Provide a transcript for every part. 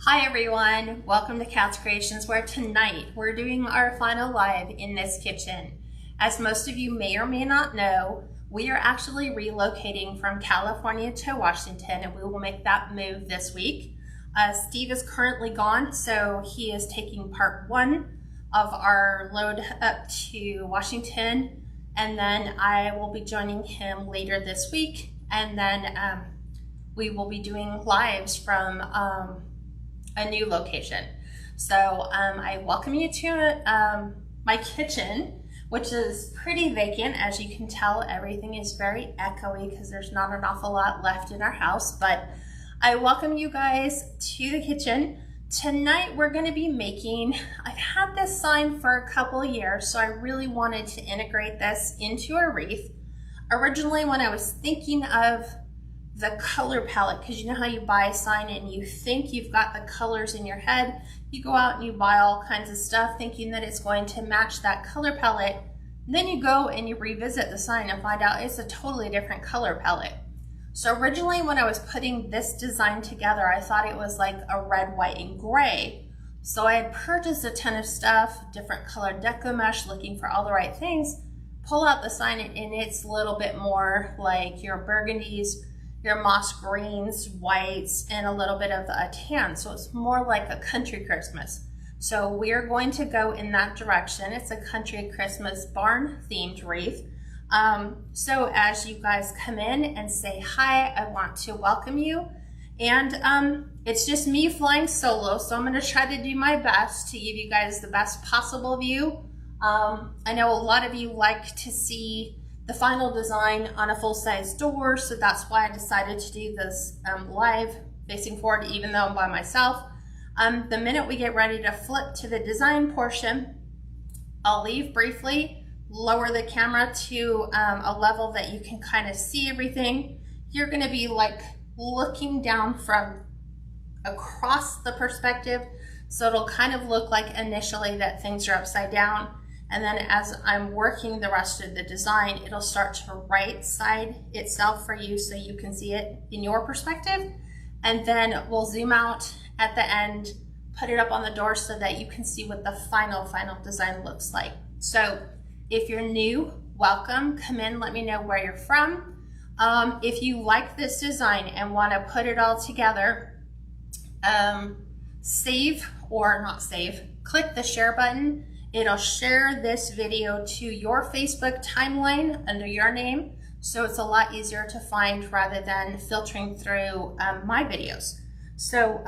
Hi everyone, welcome to Kat's Creations, where tonight we're doing our final live in this kitchen. As most of you may or may not know, we are actually relocating from California to Washington, and we will make that move this week. Steve is currently gone, so he is taking part one of our load up to Washington, and then I will be joining him later this week, and then we will be doing lives from a new location. So I welcome you to my kitchen, which is pretty vacant. As you can tell, everything is very echoey because there's not an awful lot left in our house, but I welcome you guys to the kitchen. Tonight we're going to be making, I've had this sign for a couple of years, so I really wanted to integrate this into a wreath. Originally, when I was thinking of the color palette, because you know how you buy a sign and you think you've got the colors in your head, you go out and you buy all kinds of stuff thinking that it's going to match that color palette, and then you go and you revisit the sign and find out it's a totally different color palette. So originally when I was putting this design together, I thought it was like a red, white, and gray. So I had purchased a ton of stuff, different colored deco mesh, looking for all the right things, pull out the sign and it's a little bit more like your burgundies, your moss greens, whites, and a little bit of a tan. So it's more like a country Christmas. So we're going to go in that direction. It's a country Christmas barn themed wreath. So as you guys come in and say hi, I want to welcome you. And it's just me flying solo, so I'm going to try to do my best to give you guys the best possible view. I know a lot of you like to see the final design on a full-size door, so that's why I decided to do this live facing forward, even though I'm by myself. The minute we get ready to flip to the design portion, I'll leave briefly, lower the camera to a level that you can kind of see everything. You're going to be like looking down from across the perspective, so it'll kind of look like initially that things are upside down. And then as I'm working the rest of the design, it'll start to right side itself for you so you can see it in your perspective. And then we'll zoom out at the end, put it up on the door so that you can see what the final design looks like. So if you're new, welcome, come in, let me know where you're from. If you like this design and want to put it all together, save or not save, click the share button. It'll share this video to your Facebook timeline under your name, so it's a lot easier to find rather than filtering through my videos. So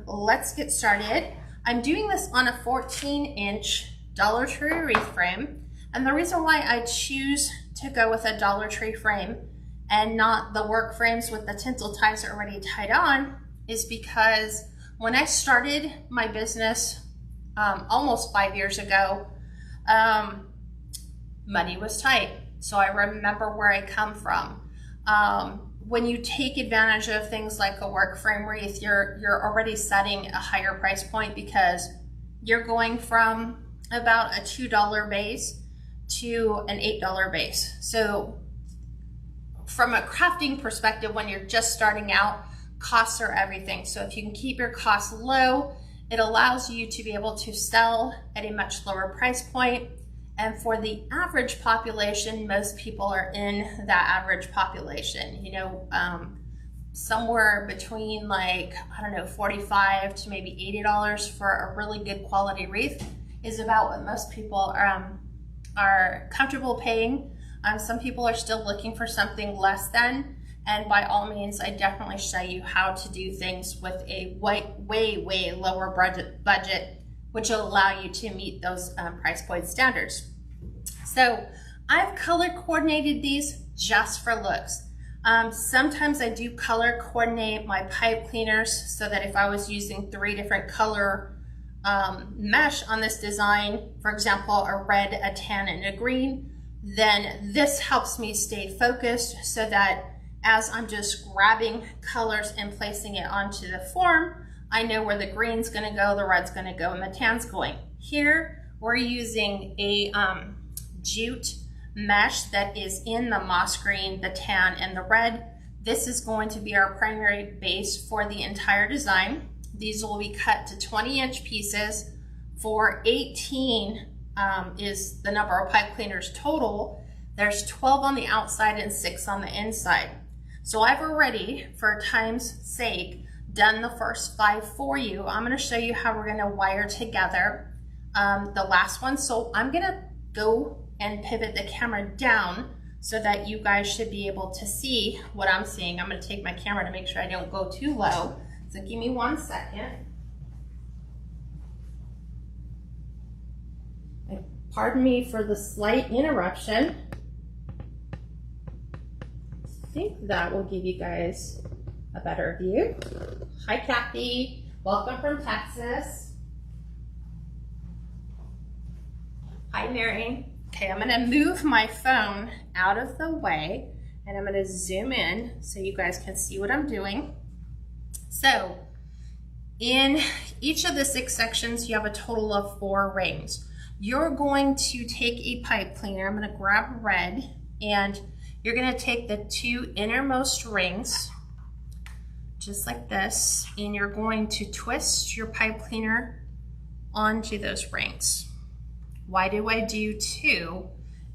let's get started. I'm doing this on a 14-inch Dollar Tree wreath frame, and the reason why I choose to go with a Dollar Tree frame and not the work frames with the tinsel ties already tied on is because when I started my business almost 5 years ago, money was tight. So I remember where I come from. When you take advantage of things like a work frame wreath, you're already setting a higher price point because you're going from about a $2 base to an $8 base. So from a crafting perspective, when you're just starting out, costs are everything. So if you can keep your costs low, it allows you to be able to sell at a much lower price point. And for the average population, most people are in that average population, you know, somewhere between like, I don't know, $45 to maybe $80 for a really good quality wreath is about what most people are comfortable paying. Some people are still looking for something less than. And by all means, I definitely show you how to do things with a way lower budget, which will allow you to meet those price point standards. So I've color coordinated these just for looks. Sometimes I do color coordinate my pipe cleaners so that if I was using 3 different color mesh on this design, for example, a red, a tan, and a green, then this helps me stay focused so that as I'm just grabbing colors and placing it onto the form, I know where the green's gonna go, the red's gonna go, and the tan's going. Here, we're using a jute mesh that is in the moss green, the tan, and the red. This is going to be our primary base for the entire design. These will be cut to 20-inch pieces. For 18 is the number of pipe cleaners total. There's 12 on the outside and 6 on the inside. So I've already, for time's sake, done the first 5 for you. I'm going to show you how we're going to wire together the last one. So I'm going to go and pivot the camera down so that you guys should be able to see what I'm seeing. I'm going to take my camera to make sure I don't go too low. So give me 1 second. Pardon me for the slight interruption. I think that will give you guys a better view. Hi, Kathy. Welcome from Texas. Hi, Mary. Okay, I'm gonna move my phone out of the way and I'm gonna zoom in so you guys can see what I'm doing. So, in each of the 6 sections, you have a total of 4 rings. You're going to take a pipe cleaner. I'm gonna grab red, and you're gonna take the 2 innermost rings, just like this, and you're going to twist your pipe cleaner onto those rings. Why do I do 2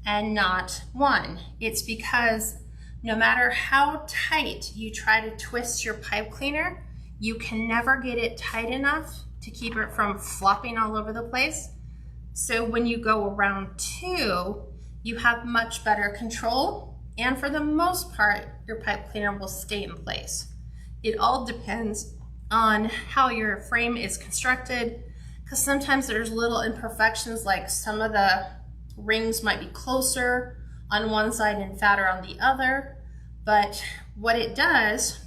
and not 1? It's because no matter how tight you try to twist your pipe cleaner, you can never get it tight enough to keep it from flopping all over the place. So when you go around 2, you have much better control, and for the most part, your pipe cleaner will stay in place. It all depends on how your frame is constructed, because sometimes there's little imperfections, like some of the rings might be closer on one side and fatter on the other. But what it does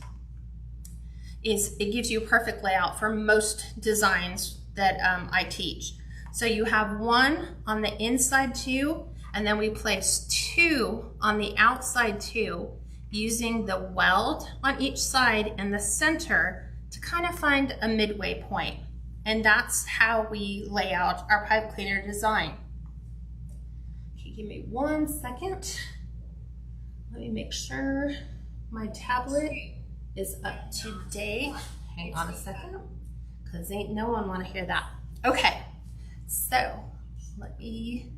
is it gives you a perfect layout for most designs that I teach. So you have 1 on the inside 2, and then we place 2 on the outside 2, using the weld on each side and the center to kind of find a midway point. And that's how we lay out our pipe cleaner design. Okay, give me 1 second. Let me make sure my tablet is up to date. Hang on a second, because ain't no one want to hear that. Okay, so let me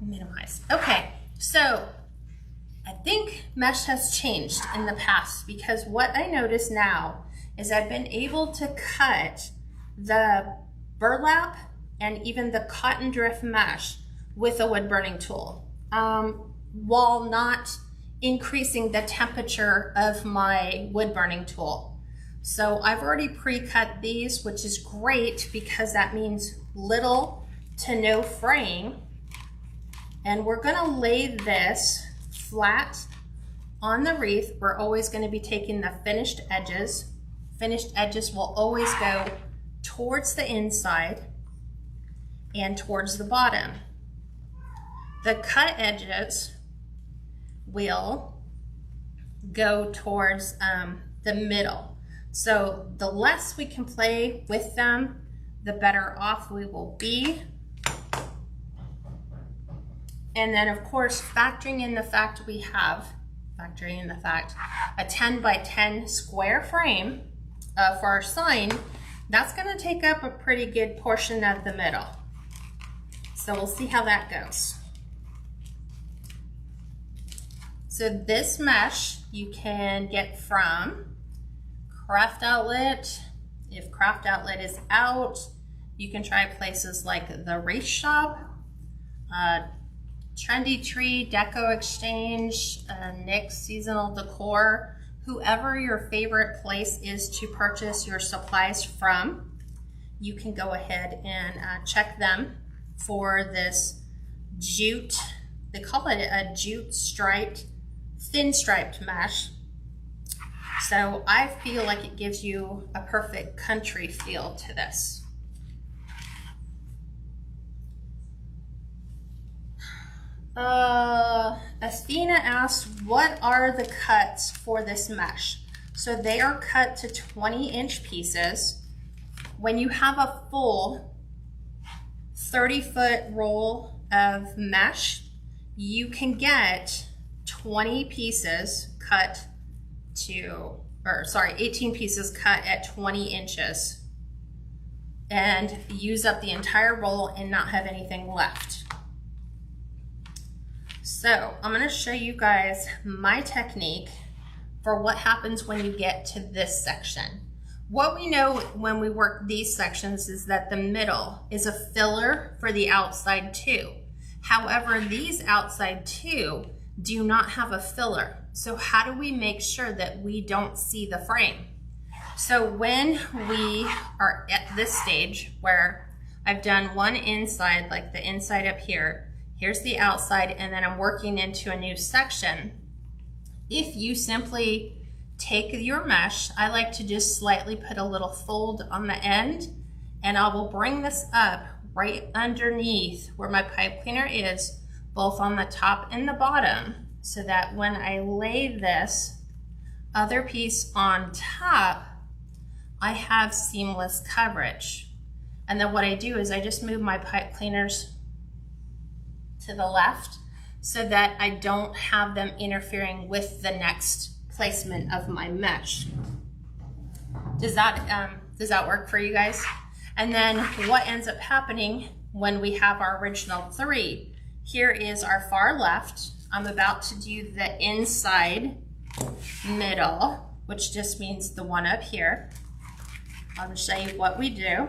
minimize. Okay, so I think mesh has changed in the past, because what I notice now is I've been able to cut the burlap and even the cotton drift mesh with a wood burning tool, while not increasing the temperature of my wood burning tool. So I've already pre-cut these, which is great because that means little to no fraying. And we're gonna lay this flat on the wreath. We're always gonna be taking the finished edges. Finished edges will always go towards the inside and towards the bottom. The cut edges will go towards the middle. So the less we can play with them, the better off we will be. And then of course, factoring in the fact a 10 by 10 square frame for our sign, that's gonna take up a pretty good portion of the middle. So we'll see how that goes. So this mesh you can get from Craft Outlet. If Craft Outlet is out, you can try places like the Wreath Shop, Trendy Tree, Deco Exchange, Nick's Seasonal Decor, whoever your favorite place is to purchase your supplies from, you can go ahead and check them for this jute, they call it a jute striped, thin striped mesh. So I feel like it gives you a perfect country feel to this. Athena asked, what are the cuts for this mesh? So they are cut to 20-inch pieces. When you have a full 30-foot roll of mesh, you can get 20 pieces cut to or sorry, 18 pieces cut at 20 inches and use up the entire roll and not have anything left. So I'm going to show you guys my technique for what happens when you get to this section. What we know when we work these sections is that the middle is a filler for the outside two. However, these outside two do not have a filler. So how do we make sure that we don't see the frame? So when we are at this stage where I've done one inside, like the inside up here, here's the outside, and then I'm working into a new section. If you simply take your mesh, I like to just slightly put a little fold on the end, and I will bring this up right underneath where my pipe cleaner is, both on the top and the bottom, so that when I lay this other piece on top, I have seamless coverage. And then what I do is I just move my pipe cleaners to the left so that I don't have them interfering with the next placement of my mesh. Does that work for you guys? And then what ends up happening when we have our original three, here is our far left. I'm about to do the inside middle, which just means the one up here. I'll show you what we do.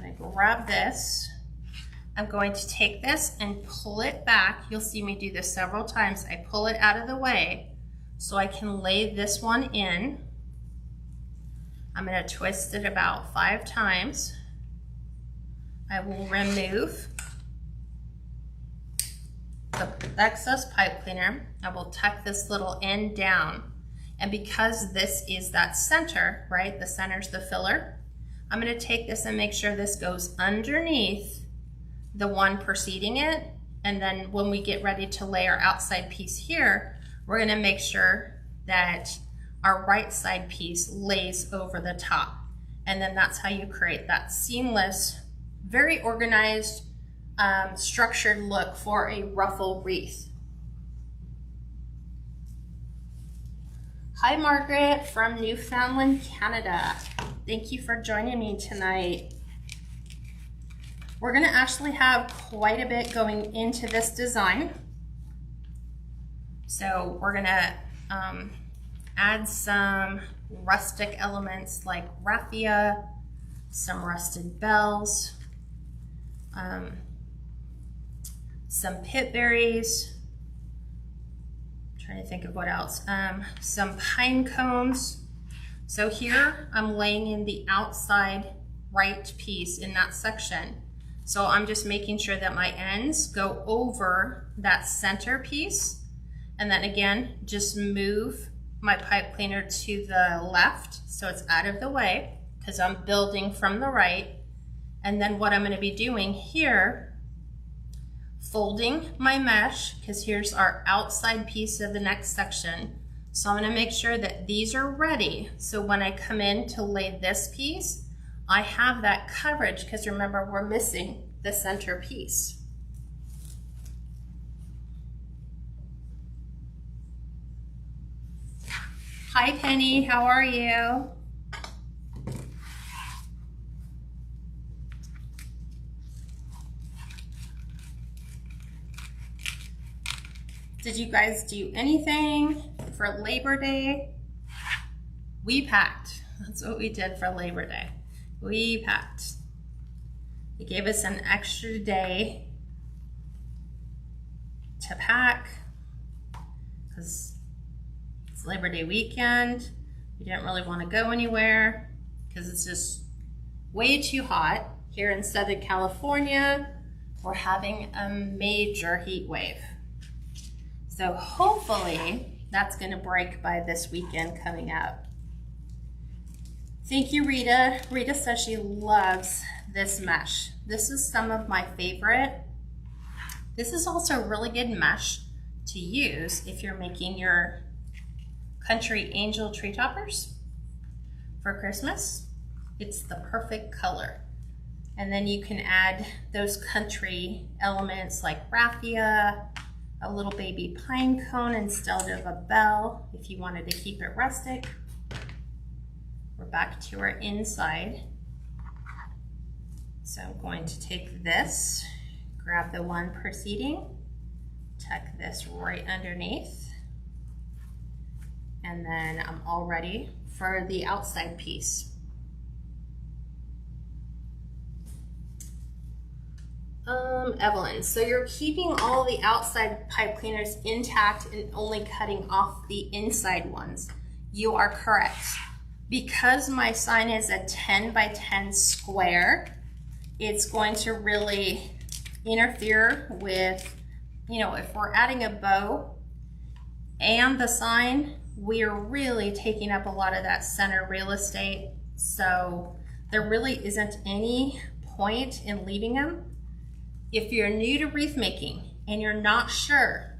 I grab this. I'm going to take this and pull it back. You'll see me do this several times. I pull it out of the way so I can lay this one in. I'm going to twist it about 5 times. I will remove the excess pipe cleaner. I will tuck this little end down. And because this is that center, right? The center's the filler. I'm going to take this and make sure this goes underneath the one preceding it. And then when we get ready to lay our outside piece here, we're going to make sure that our right side piece lays over the top. And then that's how you create that seamless, very organized, structured look for a ruffle wreath. Hi, Margaret from Newfoundland, Canada. Thank you for joining me tonight. We're gonna actually have quite a bit going into this design. So we're gonna add some rustic elements like raffia, some rusted bells, some pit berries, trying to think of what else, some pine cones. So here I'm laying in the outside right piece in that section. So I'm just making sure that my ends go over that center piece. And then again, just move my pipe cleaner to the left so it's out of the way because I'm building from the right. And then what I'm going to be doing here, folding my mesh, because here's our outside piece of the next section. So I'm going to make sure that these are ready. So when I come in to lay this piece, I have that coverage, because remember, we're missing the center piece. Hi, Penny, how are you? Did you guys do anything for Labor Day? We packed. That's what we did for Labor Day. We packed. They gave us an extra day to pack because it's Labor Day weekend. We didn't really want to go anywhere because it's just way too hot. Here in Southern California, we're having a major heat wave. So hopefully that's going to break by this weekend coming up. Thank you, Rita. Rita says she loves this mesh. This is some of my favorite. This is also a really good mesh to use if you're making your country angel tree toppers for Christmas. It's the perfect color. And then you can add those country elements like raffia, a little baby pine cone instead of a bell if you wanted to keep it rustic. We're back to our inside. So I'm going to take this, grab the one preceding, tuck this right underneath, and then I'm all ready for the outside piece. Evelyn, so you're keeping all the outside pipe cleaners intact and only cutting off the inside ones. You are correct. Because my sign is a 10 by 10 square, it's going to really interfere with, you know, if we're adding a bow and the sign, we are really taking up a lot of that center real estate. So there really isn't any point in leaving them. If you're new to wreath making and you're not sure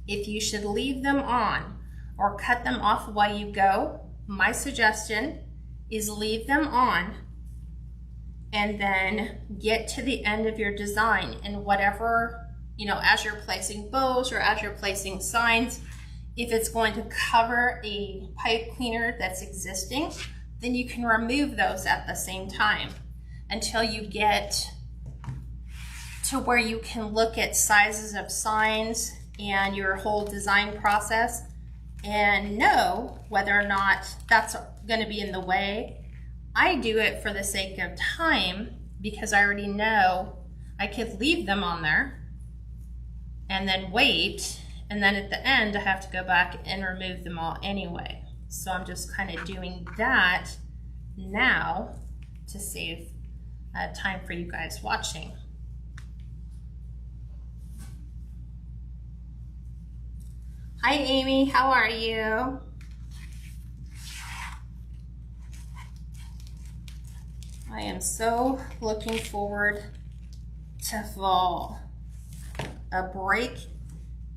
if you should leave them on or cut them off while you go, my suggestion is leave them on and then get to the end of your design, and whatever, you know, as you're placing bows or as you're placing signs, if it's going to cover a pipe cleaner that's existing, then you can remove those at the same time until you get to where you can look at sizes of signs and your whole design process and know whether or not that's going to be in the way. I do it for the sake of time because I already know I could leave them on there and then wait, and then at the end I have to go back and remove them all anyway. So I'm just kind of doing that now to save time for you guys watching. Hi Amy, how are you? I am so looking forward to fall. A break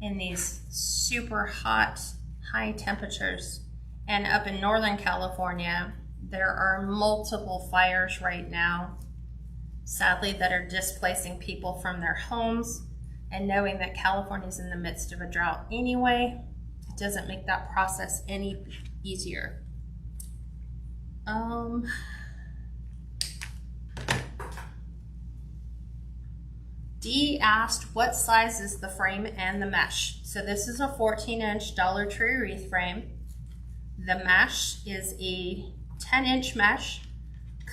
in these super hot, high temperatures. And up in Northern California, there are multiple fires right now, sadly, that are displacing people from their homes. And knowing that California is in the midst of a drought anyway, it doesn't make that process any easier. Dee asked, what size is the frame and the mesh? So this is a 14-inch Dollar Tree wreath frame. The mesh is a 10-inch mesh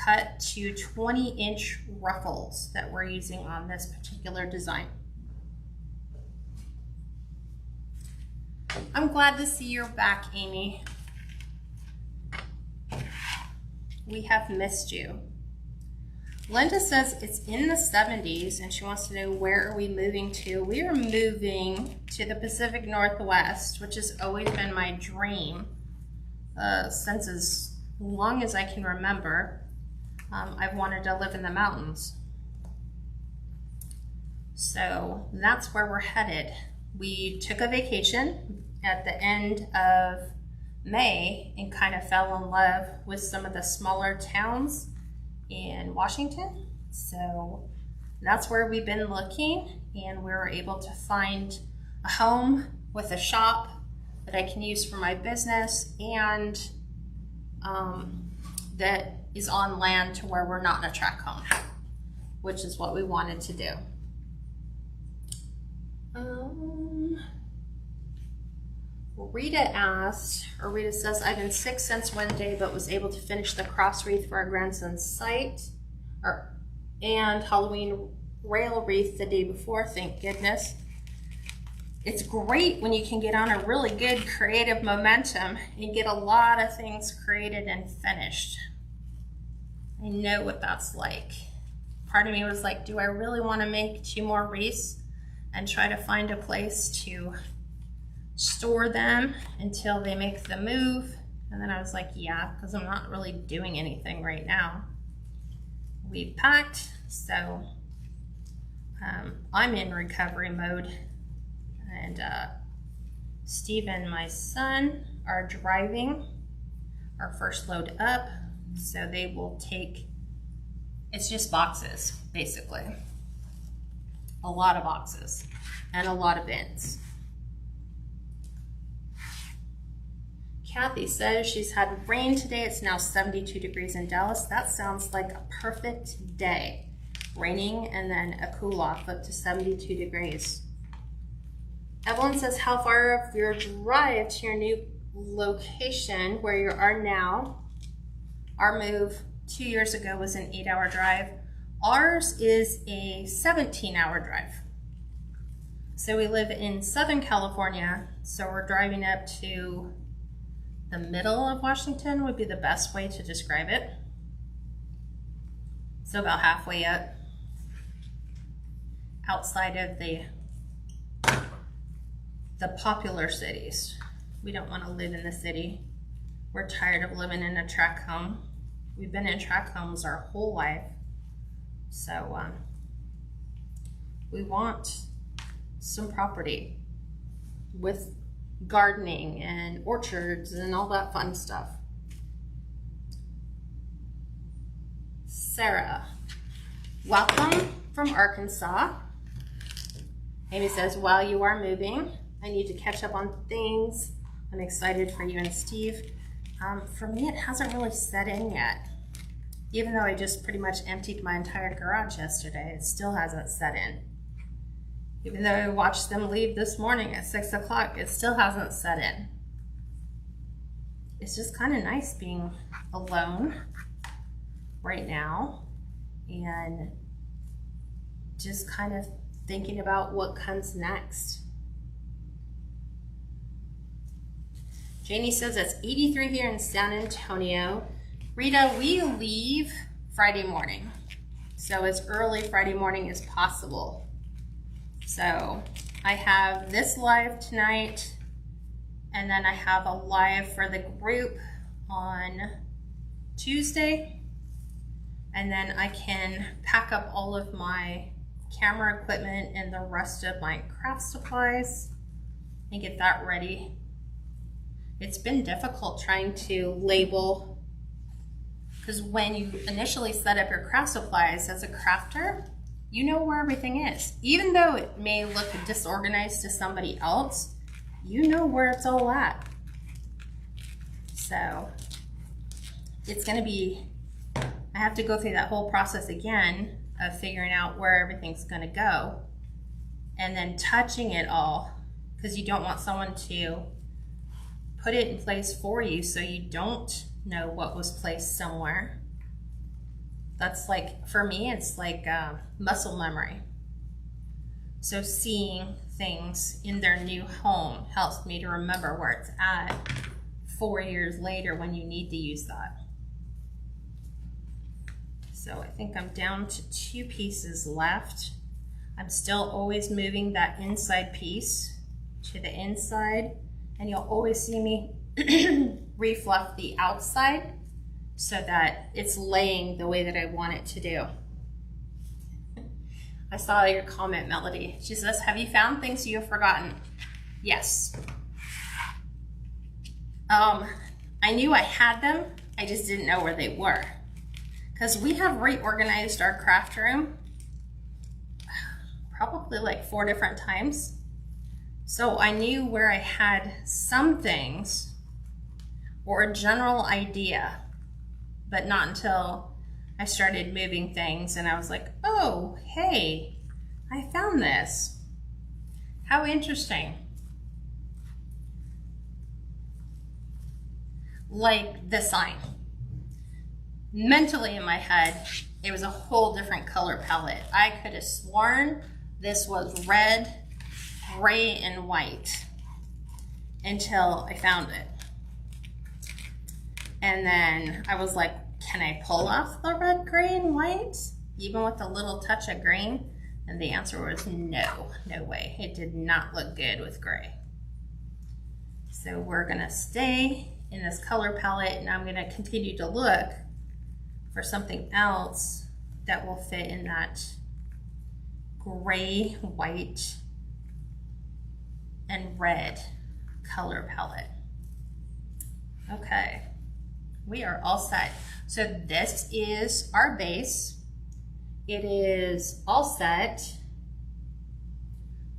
cut to 20-inch ruffles that we're using on this particular design. I'm glad to see you're back, Amy. We have missed you. Linda says it's in the 70s and she wants to know, where are we moving to? We are moving to the Pacific Northwest, which has always been my dream since as long as I can remember. I've wanted to live in the mountains. So that's where we're headed. We took a vacation at the end of May and kind of fell in love with some of the smaller towns in Washington. So that's where we've been looking, and we were able to find a home with a shop that I can use for my business, and that is on land to where we're not in a tract home, which is what we wanted to do. Rita says, I've been sick since Wednesday, but was able to finish the cross wreath for our grandson's site, and Halloween rail wreath the day before, thank goodness. It's great when you can get on a really good creative momentum and get a lot of things created and finished. I know what that's like. Part of me was like, do I really want to make 2 more wreaths and try to find a place to store them until they make the move? And then I was like, yeah, because I'm not really doing anything right now. We packed, so I'm in recovery mode, and Steve and my son are driving our first load up, so they will take, it's just boxes basically. a lot of boxes and a lot of bins. Kathy says she's had rain today. It's now 72 degrees in Dallas. That sounds like a perfect day. Raining and then a cool off up to 72 degrees. Evelyn says, how far of your drive to your new location where you are now? Our move 2 years ago was an 8-hour drive. Ours is a 17-hour drive. So we live in Southern California, so we're driving up to the middle of Washington would be the best way to describe it. So about halfway up, outside of the popular cities. We don't want to live in the city. We're tired of living in a tract home. We've been in tract homes our whole life. So we want some property with gardening and orchards and all that fun stuff. Sarah, welcome from Arkansas. Amy says, while you are moving, I need to catch up on things. I'm excited for you and Steve. For me, it hasn't really set in yet. Even though I just pretty much emptied my entire garage yesterday, it still hasn't set in. Even though I watched them leave this morning at 6 o'clock, it still hasn't set in. It's just kind of nice being alone right now and just kind of thinking about what comes next. Janie says it's 83 here in San Antonio. Rita, we leave Friday morning, so as early Friday morning as possible. So I have this live tonight, and then I have a live for the group on Tuesday, and then I can pack up all of my camera equipment and the rest of my craft supplies and get that ready. It's been difficult trying to label, because when you initially set up your craft supplies as a crafter, you know where everything is. Even though it may look disorganized to somebody else, you know where it's all at. So it's gonna be, I have to go through that whole process again of figuring out where everything's gonna go and then touching it all, because you don't want someone to put it in place for you so you don't know what was placed somewhere. That's like, for me, it's like muscle memory. So seeing things in their new home helps me to remember where it's at 4 years later when you need to use that. So I think I'm down to 2 pieces left. I'm still always moving that inside piece to the inside, and you'll always see me refluff the outside so that it's laying the way that I want it to do. I saw your comment, Melody. She says, have you found things you have forgotten? Yes. I knew I had them, I just didn't know where they were. Because we have reorganized our craft room probably like 4 different times. So I knew where I had some things or a general idea, but not until I started moving things and I was like, oh, hey, I found this. How interesting. Like the sign. Mentally in my head, it was a whole different color palette. I could have sworn this was red, gray, and white until I found it. And then I was like, can I pull off the red, gray, and white, even with a little touch of green? And the answer was no, no way. It did not look good with gray. So we're gonna stay in this color palette, and I'm gonna continue to look for something else that will fit in that gray, white, and red color palette. Okay, we are all set. So this is our base. It is all set.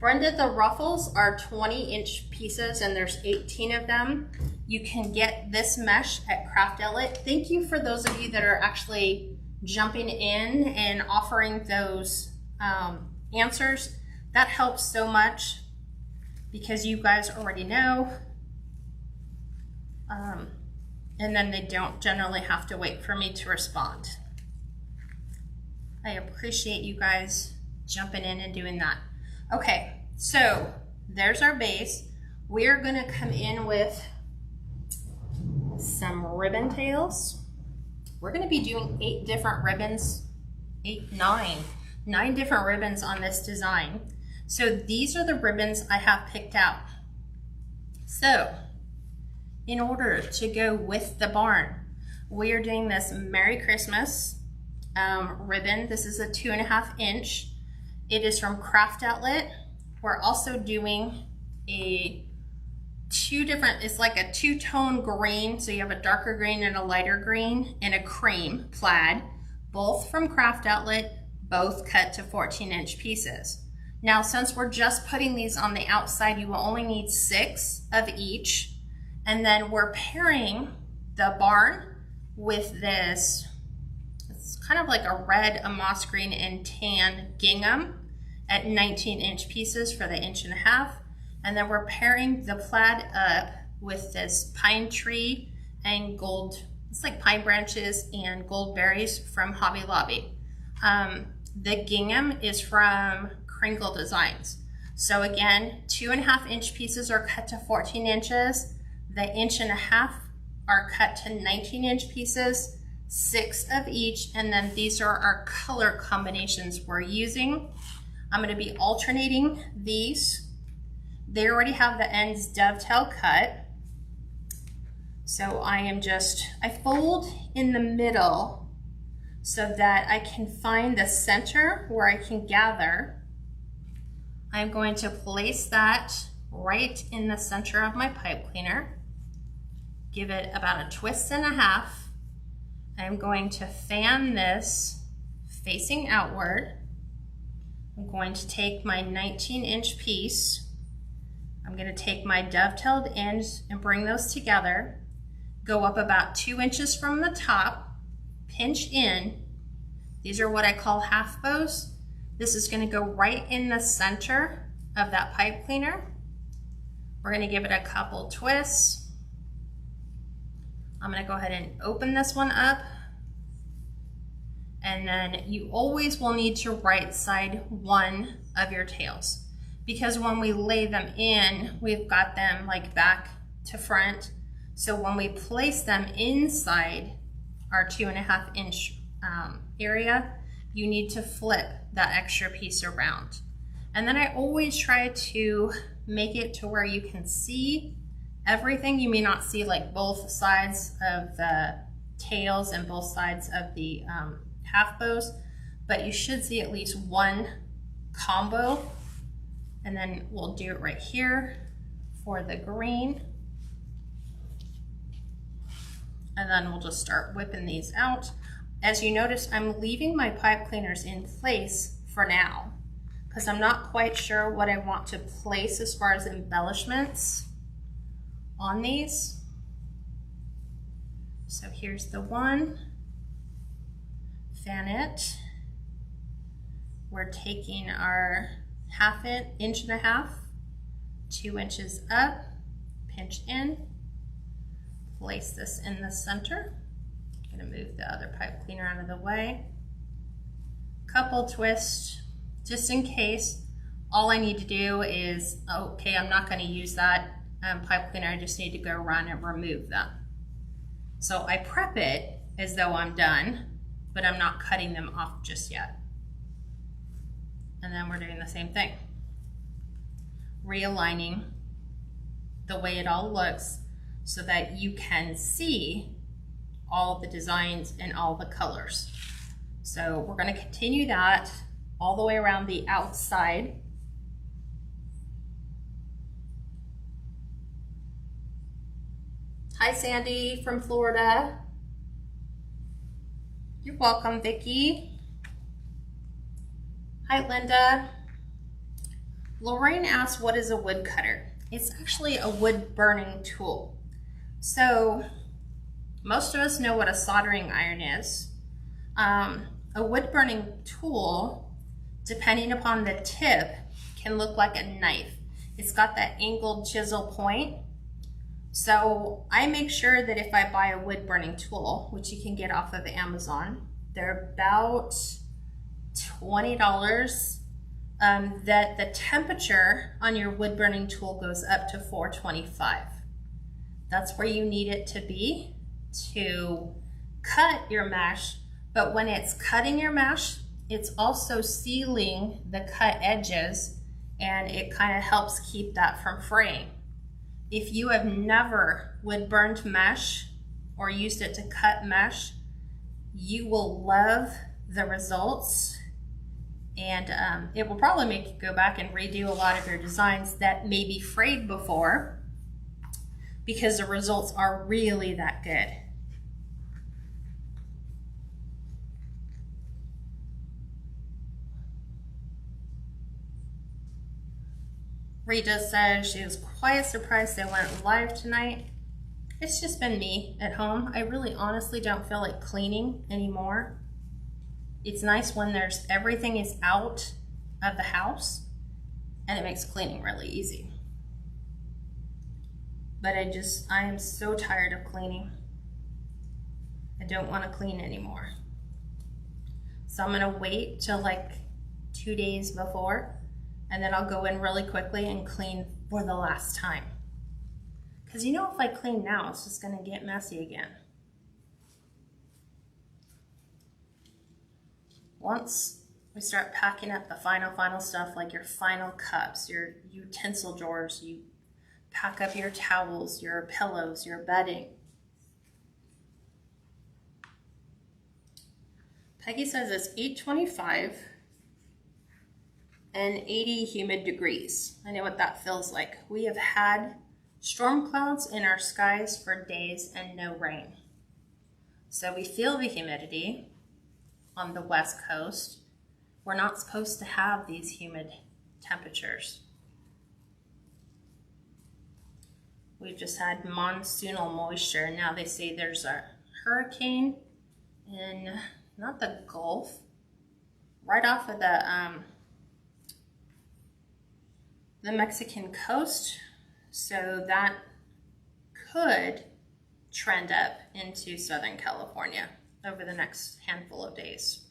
Brenda, the ruffles are 20-inch pieces and there's 18 of them. You can get this mesh at Craft Outlet. Thank you for those of you that are actually jumping in and offering those answers. That helps so much because you guys already know. And then they don't generally have to wait for me to respond. I appreciate you guys jumping in and doing that. Okay, so there's our base. We're gonna come in with some ribbon tails. We're gonna be doing 8 different ribbons, 9 different ribbons on this design. So these are the ribbons I have picked out. So in order to go with the barn, we are doing this Merry Christmas ribbon. This is a 2.5 inch. It is from Craft Outlet. We're also doing it's like a 2-tone green. So you have a darker green and a lighter green and a cream plaid, both from Craft Outlet, both cut to 14-inch pieces. Now, since we're just putting these on the outside, you will only need 6 of each. And then we're pairing the barn with this, it's kind of like a red, a moss green and tan gingham at 19-inch pieces for the 1.5 inch. And then we're pairing the plaid up with this pine tree and gold, it's like pine branches and gold berries from Hobby Lobby. The gingham is from Crinkle Designs. So again, 2.5 inch pieces are cut to 14 inches. The 1.5 inch are cut to 19-inch pieces, 6 of each, and then these are our color combinations we're using. I'm going to be alternating these. They already have the ends dovetail cut. So I fold in the middle so that I can find the center where I can gather. I'm going to place that right in the center of my pipe cleaner. Give it about 1.5 twists. I'm going to fan this facing outward. I'm going to take my 19-inch piece. I'm going to take my dovetailed ends and bring those together. Go up about 2 inches from the top, pinch in. These are what I call half bows. This is going to go right in the center of that pipe cleaner. We're going to give it a couple twists. I'm going to go ahead and open this one up. And then you always will need to right side one of your tails, because when we lay them in, we've got them like back to front. So when we place them inside our 2.5 inch area, you need to flip that extra piece around. And then I always try to make it to where you can see everything. You may not see like both sides of the tails and both sides of the half bows, but you should see at least one combo. And then we'll do it right here for the green. And then we'll just start whipping these out. As you notice, I'm leaving my pipe cleaners in place for now because I'm not quite sure what I want to place as far as embellishments on these. So here's the one, fan it. We're taking our 1.5 inches, 2 inches up, pinch in, place this in the center. I'm gonna move the other pipe cleaner out of the way. Couple twists, just in case. All I need to do is, okay, I'm not gonna use that pipe cleaner, I just need to go around and remove them. So I prep it as though I'm done, but I'm not cutting them off just yet. And then we're doing the same thing. Realigning the way it all looks so that you can see all the designs and all the colors. So we're going to continue that all the way around the outside. Hi Sandy from Florida. You're welcome, Vicki. Hi Linda. Lorraine asked, what is a wood cutter? It's actually a wood burning tool. So most of us know what a soldering iron is. A wood burning tool, depending upon the tip, can look like a knife. It's got that angled chisel point. So I make sure that if I buy a wood burning tool, which you can get off of Amazon, they're about $20, that the temperature on your wood burning tool goes up to 425. That's where you need it to be to cut your mesh, but when it's cutting your mesh, it's also sealing the cut edges, and it kind of helps keep that from fraying. If you have never wood burned mesh or used it to cut mesh, you will love the results, and it will probably make you go back and redo a lot of your designs that may be frayed before, because the results are really that good. Rita says she was quite surprised I went live tonight. It's just been me at home. I really honestly don't feel like cleaning anymore. It's nice when everything is out of the house, and it makes cleaning really easy. But I am so tired of cleaning. I don't want to clean anymore. So I'm gonna wait till like 2 days before, and then I'll go in really quickly and clean for the last time. Because you know, if I clean now, it's just gonna get messy again. Once we start packing up the final stuff, like your final cups, your utensil drawers, you pack up your towels, your pillows, your bedding. Peggy says it's 8:25 and 80 humid degrees. I know what that feels like. We have had storm clouds in our skies for days and no rain. So we feel the humidity on the West Coast. We're not supposed to have these humid temperatures. We've just had monsoonal moisture. Now they say there's a hurricane in, not the Gulf, right off of the Mexican coast. So that could trend up into Southern California over the next handful of days.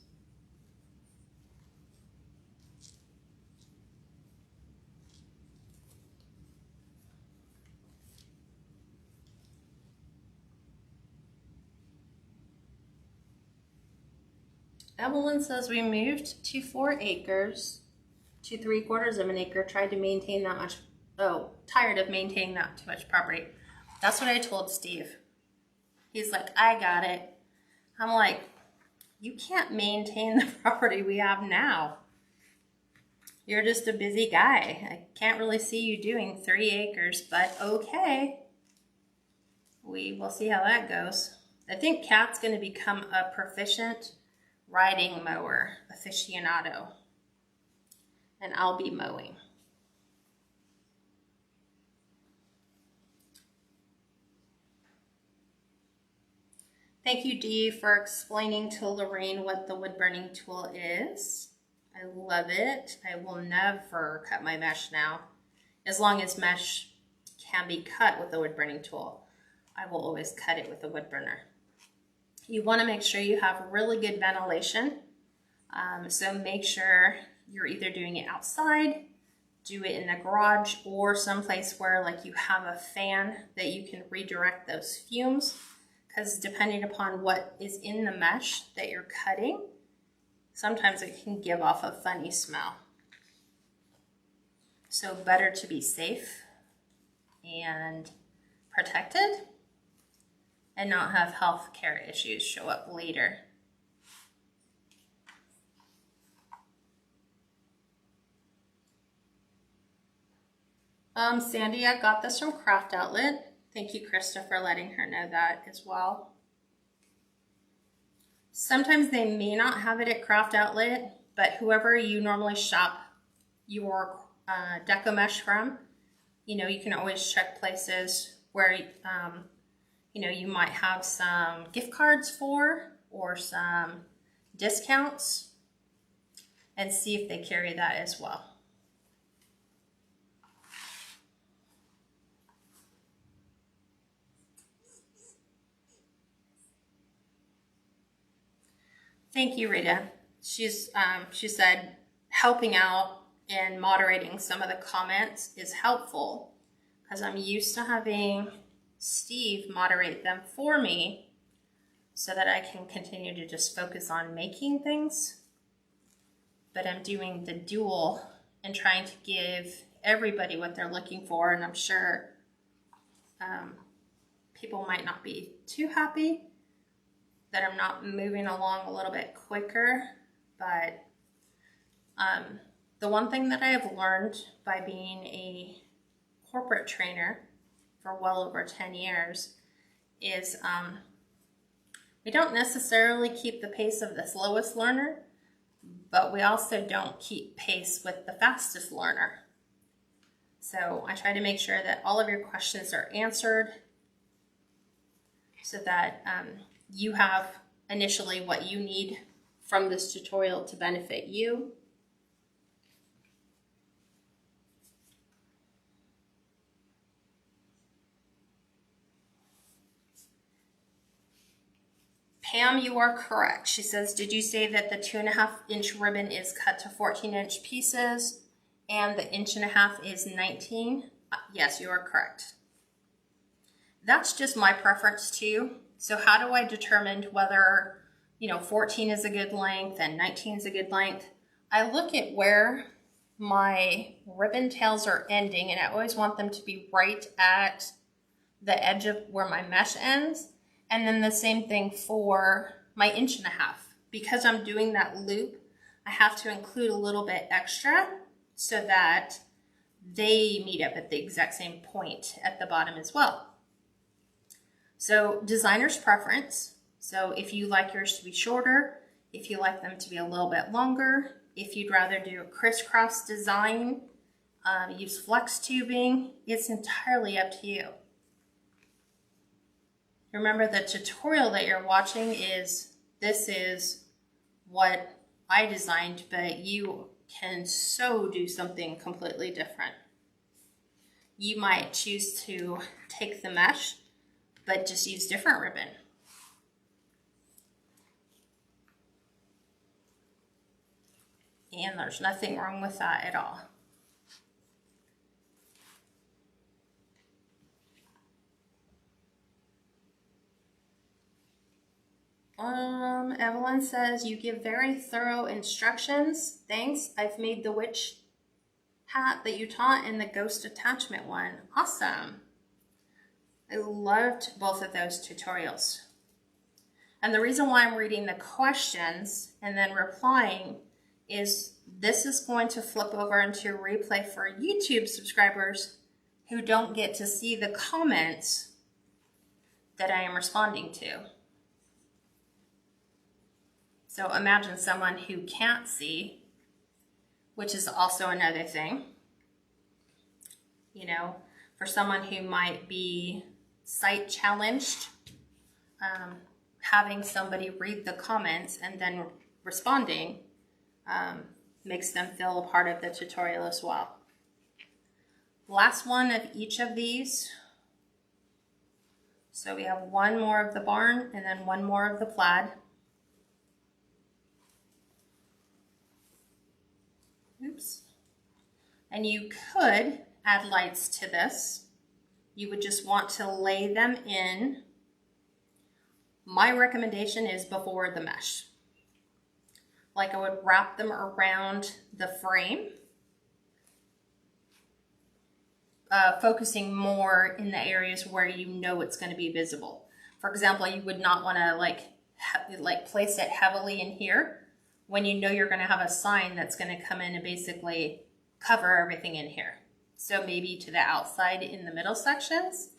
Evelyn says we moved to 4 acres to 3/4 of an acre, tried to maintain that much, tired of maintaining that too much property. That's what I told Steve. He's like, I got it. I'm like, you can't maintain the property we have now. You're just a busy guy. I can't really see you doing 3 acres, but okay. We will see how that goes. I think Kat's going to become a proficient riding mower aficionado, and I'll be mowing. Thank you, Dee, for explaining to Lorraine what the wood burning tool is. I love it. I will never cut my mesh now. As long as mesh can be cut with a wood burning tool, I will always cut it with a wood burner. You want to make sure you have really good ventilation. So make sure you're either doing it outside, do it in the garage, or someplace where like you have a fan that you can redirect those fumes. Because depending upon what is in the mesh that you're cutting, sometimes it can give off a funny smell. So better to be safe and protected and not have health care issues show up later. Sandy, I got this from Craft Outlet. Thank you, Krista, for letting her know that as well. Sometimes they may not have it at Craft Outlet, but whoever you normally shop your Deco mesh from. You know, you can always check places where, you know, you might have some gift cards for or some discounts, and see if they carry that as well. Thank you, Rita. She said helping out and moderating some of the comments is helpful because I'm used to having Steve moderate them for me so that I can continue to just focus on making things. But I'm doing the dual and trying to give everybody what they're looking for, and I'm sure people might not be too happy that I'm not moving along a little bit quicker, but the one thing that I have learned by being a corporate trainer for well over 10 years is we don't necessarily keep the pace of the slowest learner, but we also don't keep pace with the fastest learner. So I try to make sure that all of your questions are answered so that you have initially what you need from this tutorial to benefit you. Pam, you are correct. She says, did you say that the 2.5-inch ribbon is cut to 14-inch pieces and the 1.5 is 19? Yes, you are correct. That's just my preference too. So how do I determine whether, you know, 14 is a good length and 19 is a good length? I look at where my ribbon tails are ending, and I always want them to be right at the edge of where my mesh ends. And then the same thing for my 1.5 inch. Because I'm doing that loop, I have to include a little bit extra so that they meet up at the exact same point at the bottom as well. So designer's preference. So if you like yours to be shorter, if you like them to be a little bit longer, if you'd rather do a crisscross design, use flex tubing, it's entirely up to you. Remember, the tutorial that you're watching this is what I designed, but you can do something completely different. You might choose to take the mesh, but just use different ribbon. And there's nothing wrong with that at all. Evelyn says, you give very thorough instructions. Thanks. I've made the witch hat that you taught and the ghost attachment one. Awesome. I loved both of those tutorials. And the reason why I'm reading the questions and then replying is this is going to flip over into a replay for YouTube subscribers who don't get to see the comments that I am responding to. So imagine someone who can't see, which is also another thing. You know, for someone who might be sight challenged, having somebody read the comments and then responding makes them feel a part of the tutorial as well. Last one of each of these. So we have one more of the barn and then one more of the plaid. Oops. And you could add lights to this. You would just want to lay them in. My recommendation is before the mesh. Like, I would wrap them around the frame, focusing more in the areas where you know it's going to be visible. For example, you would not want to like place it heavily in here when you know you're going to have a sign that's going to come in and basically cover everything in here. So maybe to the outside in the middle sections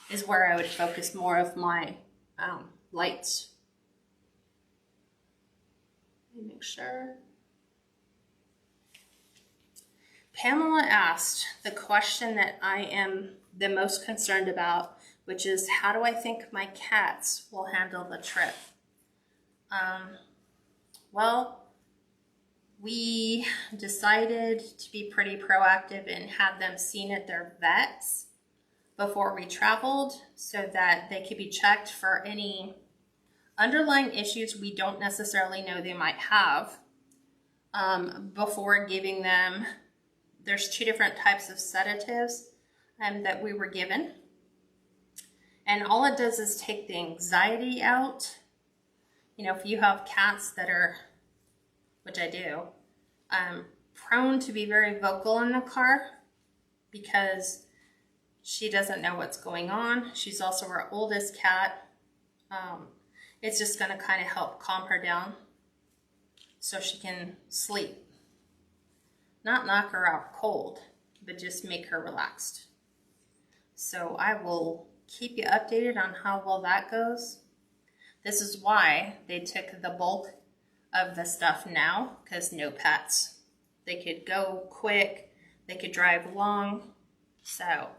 is where I would focus more of my lights. Let me make sure. Pamela asked the question that I am the most concerned about, which is how do I think my cats will handle the trip? Well, we decided to be pretty proactive and had them seen at their vets before we traveled so that they could be checked for any underlying issues we don't necessarily know they might have before giving them. There's 2 different types of sedatives that we were given. And all it does is take the anxiety out. You know, if you have cats that are, which I do, prone to be very vocal in the car because she doesn't know what's going on. She's also our oldest cat. It's just going to kind of help calm her down so she can sleep. Not knock her out cold, but just make her relaxed. So I will keep you updated on how well that goes. This is why they took the bulk of the stuff now, because no pets. They could go quick, they could drive long. So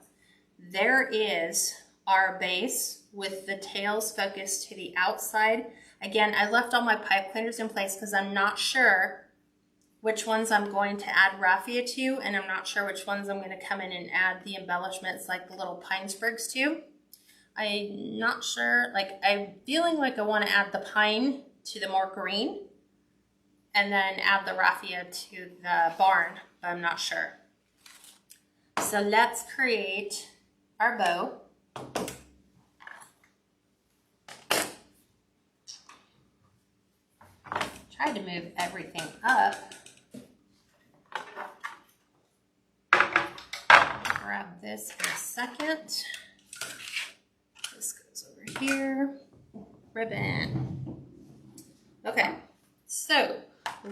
there is our base with the tails focused to the outside. Again, I left all my pipe cleaners in place because I'm not sure which ones I'm going to add raffia to, and I'm not sure which ones I'm going to come in and add the embellishments like the little pine sprigs to. I'm not sure, like I'm feeling like I want to add the pine to the more green and then add the raffia to the barn, but I'm not sure. So let's create our bow. Tried to move everything up. Grab this in a second. This goes over here. Ribbon. Okay, so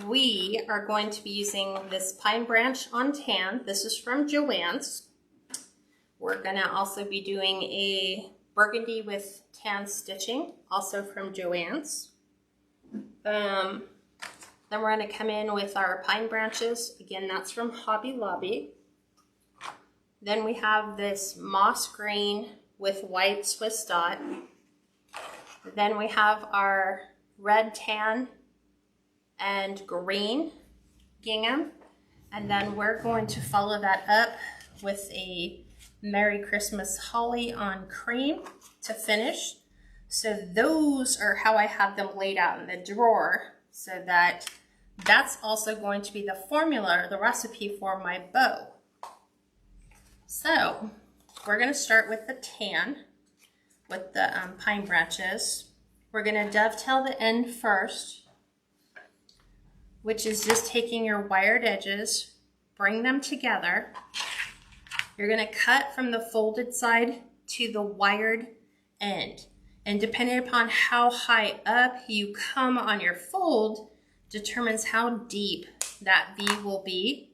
we are going to be using this pine branch on tan. This is from Joann's. We're gonna also be doing a burgundy with tan stitching, also from Joann's. Then we're gonna come in with our pine branches. Again, that's from Hobby Lobby. Then we have this moss green with white Swiss dot. Then we have our red, tan, and green gingham. And then we're going to follow that up with a Merry Christmas holly on cream to finish. So those are how I have them laid out in the drawer, so that's also going to be the formula, the recipe for my bow. So we're going to start with the tan with the pine branches. We're going to dovetail the end first, which is just taking your wired edges, bring them together. You're going to cut from the folded side to the wired end. And depending upon how high up you come on your fold determines how deep that V will be.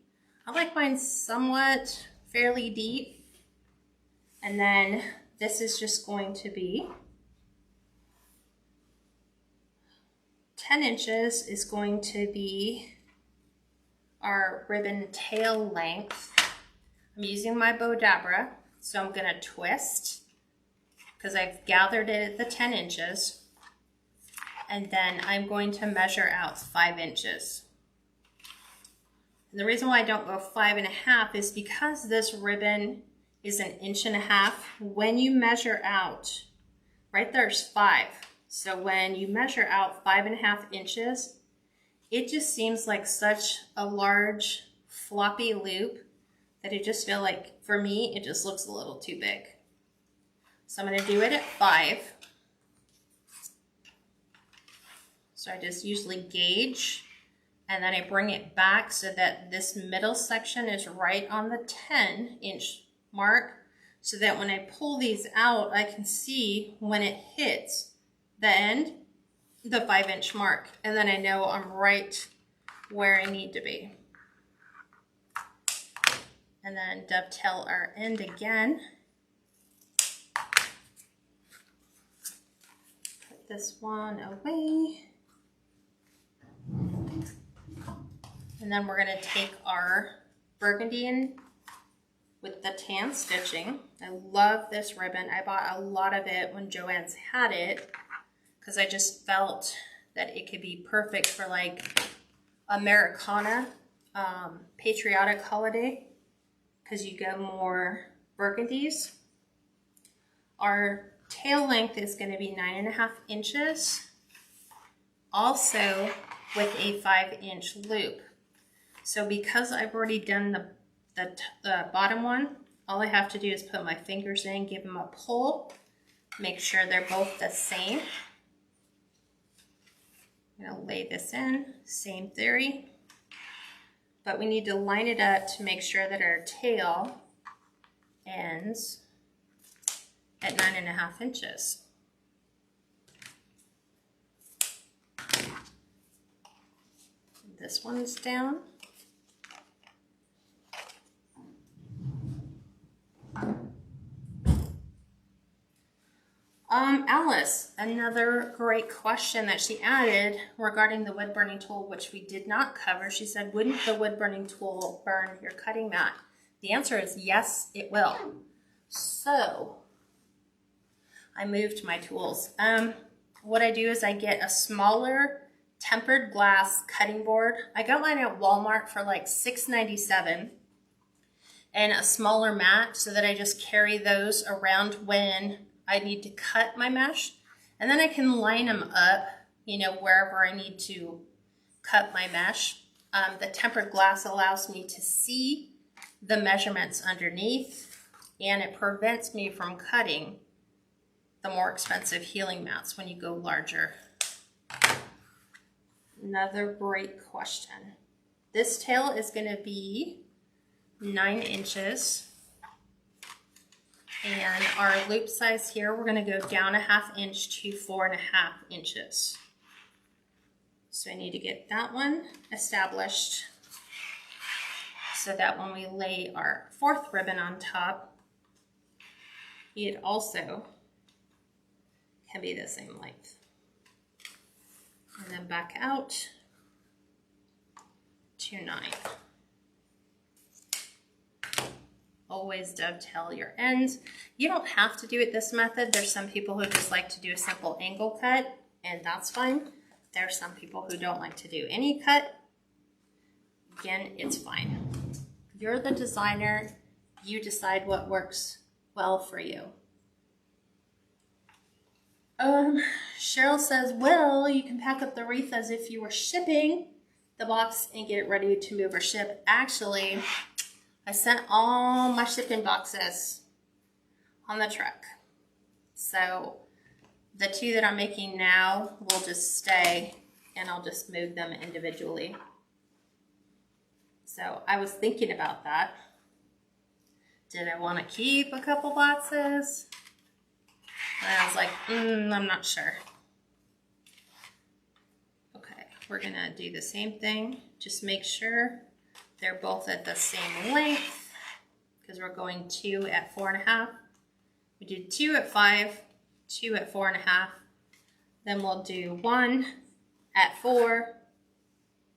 I like mine somewhat fairly deep. And then this is just going to be 10 inches is going to be our ribbon tail length. I'm using my bow dabra, so I'm gonna twist because I've gathered it at the 10 inches. And then I'm going to measure out 5 inches. And the reason why I don't go 5.5 is because this ribbon is 1.5 inches. When you measure out, right there's 5. So when you measure out 5.5 inches, it just seems like such a large floppy loop that I just feel like, for me, it just looks a little too big. So I'm gonna do it at 5. So I just usually gauge, and then I bring it back so that this middle section is right on the 10-inch mark, so that when I pull these out, I can see when it hits the end, the 5-inch mark, and then I know I'm right where I need to be. And then dovetail our end again. Put this one away. And then we're going to take our burgundy and with the tan stitching. I love this ribbon. I bought a lot of it when Joann's had it because I just felt that it could be perfect for like Americana, patriotic holiday, because you go more burgundies. Our tail length is going to be 9.5 inches, also with a 5-inch loop. So because I've already done the bottom one, all I have to do is put my fingers in, give them a pull, make sure they're both the same. I'm going to lay this in, same theory, but we need to line it up to make sure that our tail ends at 9.5 inches. This one's down. Alice, another great question that she added regarding the wood burning tool, which we did not cover. She said, wouldn't the wood burning tool burn your cutting mat? The answer is yes, it will. So I moved my tools. What I do is I get a smaller tempered glass cutting board. I got mine at Walmart for like $6.97, and a smaller mat so that I just carry those around when I need to cut my mesh, and then I can line them up, you know, wherever I need to cut my mesh. The tempered glass allows me to see the measurements underneath, and it prevents me from cutting the more expensive healing mats when you go larger. Another great question. This tail is going to be 9 inches. And our loop size here, we're going to go down 1/2 inch to 4.5 inches. So I need to get that one established so that when we lay our 4th ribbon on top, it also can be the same length. And then back out to 9. Always dovetail your ends. You don't have to do it this method. There's some people who just like to do a simple angle cut, and that's fine. There's some people who don't like to do any cut. Again, it's fine. You're the designer. You decide what works well for you. Cheryl says, well, you can pack up the wreath as if you were shipping the box and get it ready to move or ship. Actually, I sent all my shipping boxes on the truck. So the 2 that I'm making now will just stay, and I'll just move them individually. So I was thinking about that. Did I want to keep a couple boxes? And I was like, I'm not sure. Okay, we're gonna do the same thing. Just make sure they're both at the same length, because we're going 2 at 4.5. We did 2 at 5, 2 at 4.5. Then we'll do 1 at 4.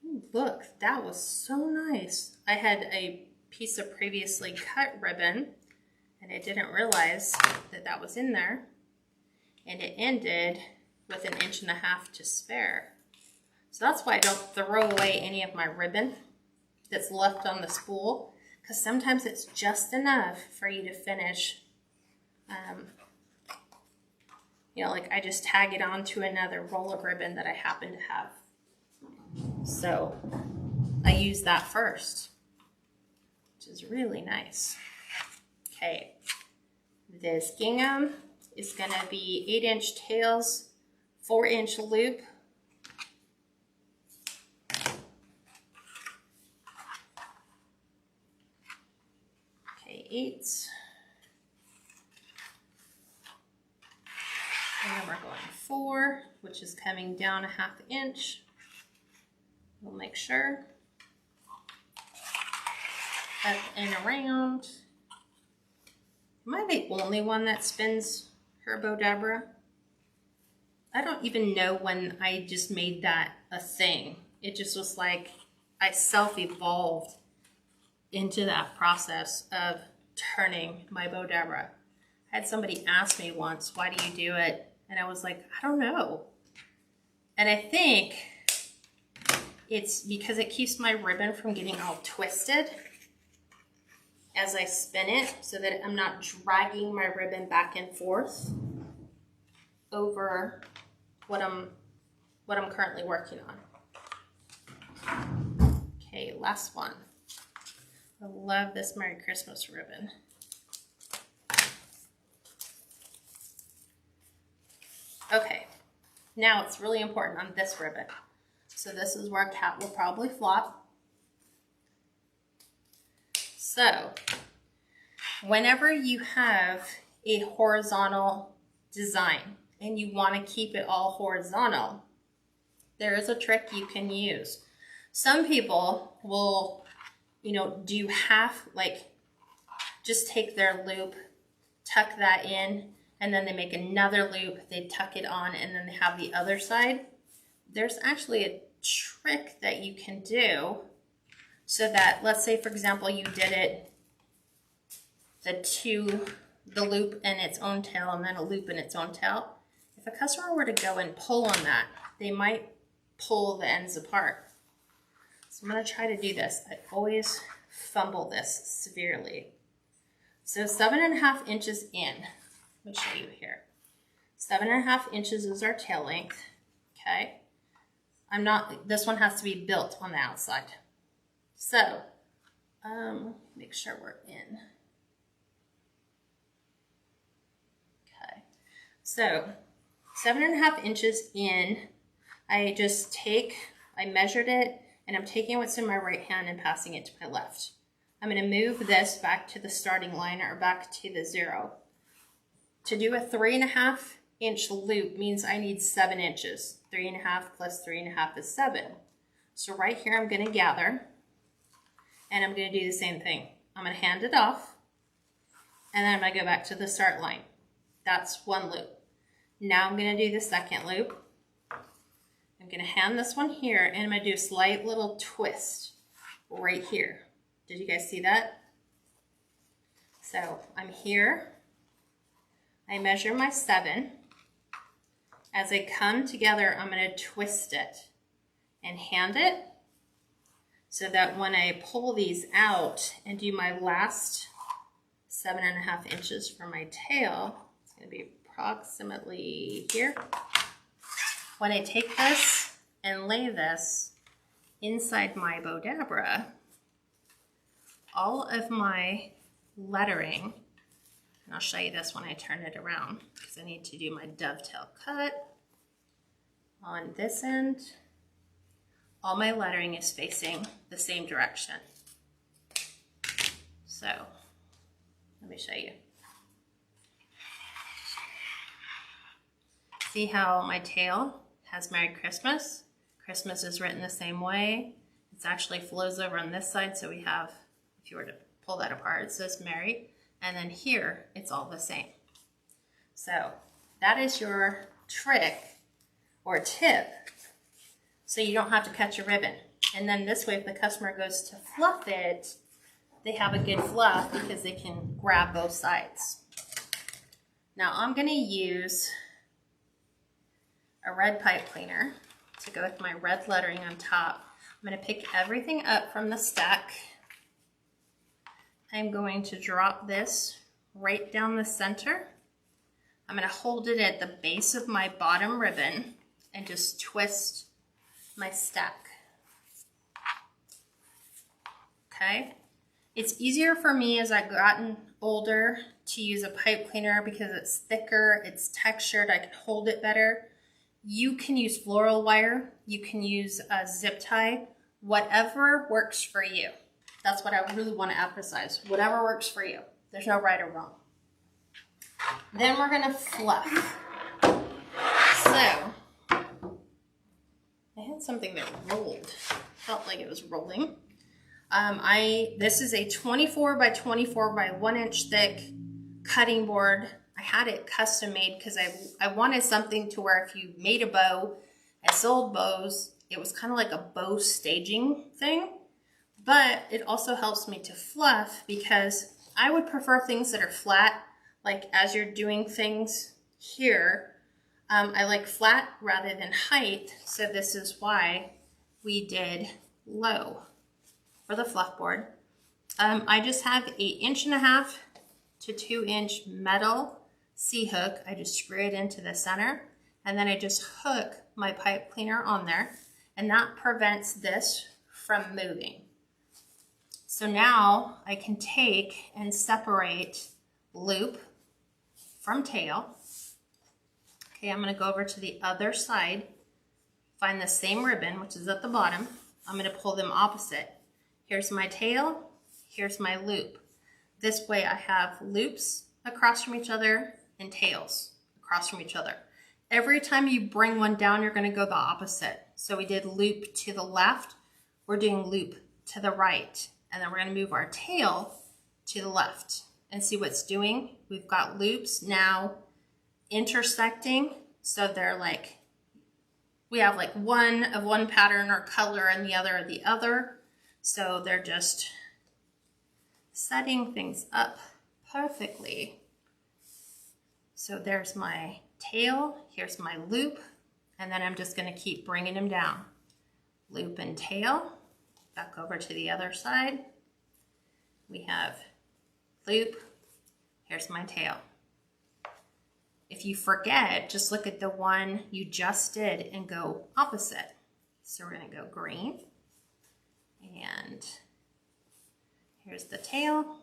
Ooh, look, that was so nice. I had a piece of previously cut ribbon, and I didn't realize that that was in there. And it ended with 1.5 inches to spare. So that's why I don't throw away any of my ribbon that's left on the spool, because sometimes it's just enough for you to finish. You know, like I just tag it onto another roll of ribbon that I happen to have. So I use that first, which is really nice. Okay, this gingham is going to be 8-inch tails, 4-inch loop. Okay, 8s. And then we're going 4, which is coming down 1/2 inch. We'll make sure. Up and around. Am I the only one that spins her Bodabra? I don't even know when I just made that a thing. It just was like I self-evolved into that process of turning my bow dabra. I had somebody ask me once, why do you do it? And I was like, I don't know. And I think it's because it keeps my ribbon from getting all twisted as I spin it, so that I'm not dragging my ribbon back and forth over what I'm currently working on. Okay, last one. I love this Merry Christmas ribbon. Okay, now it's really important on this ribbon. So this is where a cat will probably flop. So whenever you have a horizontal design and you want to keep it all horizontal, there is a trick you can use. Some people will, do half, like just take their loop, tuck that in, and then they make another loop, they tuck it on, and then they have the other side. There's actually a trick that you can do so that, let's say for example, you did it, the loop in its own tail and then a loop in its own tail. If a customer were to go and pull on that, they might pull the ends apart. So I'm going to try to do this. I always fumble this severely. So 7.5 inches in. Let me show you here. 7.5 inches is our tail length. Okay. This one has to be built on the outside. So, make sure we're in. Okay. So, 7.5 inches in, I measured it, and I'm taking what's in my right hand and passing it to my left. I'm going to move this back to the starting line or back to the 0. To do a 3.5 inch loop means I need 7 inches. 3.5 plus 3.5 is 7. So right here I'm going to gather, and I'm going to do the same thing. I'm going to hand it off, and then I'm going to go back to the start line. That's one loop. Now I'm going to do the second loop. I'm going to hand this one here, and I'm going to do a slight little twist right here. Did you guys see that? So I'm here. I measure my 7. As I come together, I'm going to twist it and hand it so that when I pull these out and do my last 7.5 inches for my tail, it's going to be approximately here. When I take this and lay this inside my bow dabra, all of my lettering, and I'll show you this when I turn it around because I need to do my dovetail cut on this end. All my lettering is facing the same direction. So let me show you. See how my tail has Merry Christmas? Christmas is written the same way. It actually flows over on this side, so we have, if you were to pull that apart, it says Merry. And then here, it's all the same. So that is your trick or tip, so you don't have to cut your ribbon. And then this way, if the customer goes to fluff it, they have a good fluff because they can grab both sides. Now I'm going to use a red pipe cleaner to go with my red lettering on top. I'm going to pick everything up from the stack. I'm going to drop this right down the center. I'm going to hold it at the base of my bottom ribbon and just twist my stack. Okay. It's easier for me as I've gotten older to use a pipe cleaner because it's thicker, it's textured, I can hold it better. You can use floral wire, you can use a zip tie, whatever works for you. That's what I really want to emphasize. Whatever works for you. There's no right or wrong. Then we're going to fluff. So, I had something that rolled. Felt like it was rolling. This is a 24 by 24 by 1 inch thick cutting board. I had it custom made because I wanted something to where if you made a bow, I sold bows, it was kind of like a bow staging thing. but it also helps me to fluff because I would prefer things that are flat, like as you're doing things here. I like flat rather than height, so this is why we did low for the fluff board. I just have 1.5 inch to 2 inch metal C-hook. I just screw it into the center, and then I just hook my pipe cleaner on there, and that prevents this from moving. So now I can take and separate loop from tail. Okay, I'm going to go over to the other side, find the same ribbon, which is at the bottom. I'm going to pull them opposite. Here's my tail, here's my loop. This way I have loops across from each other and tails across from each other. Every time you bring one down, you're going to go the opposite. So we did loop to the left, we're doing loop to the right, and then we're going to move our tail to the left and see what's doing. We've got loops now intersecting, so they're like, we have like one of one pattern or color and the other of the other, so they're just setting things up perfectly. So there's my tail, here's my loop, and then I'm just going to keep bringing them down. Loop and tail, back over to the other side. We have loop, here's my tail. If you forget, just look at the one you just did and go opposite. So we're going to go green, and here's the tail.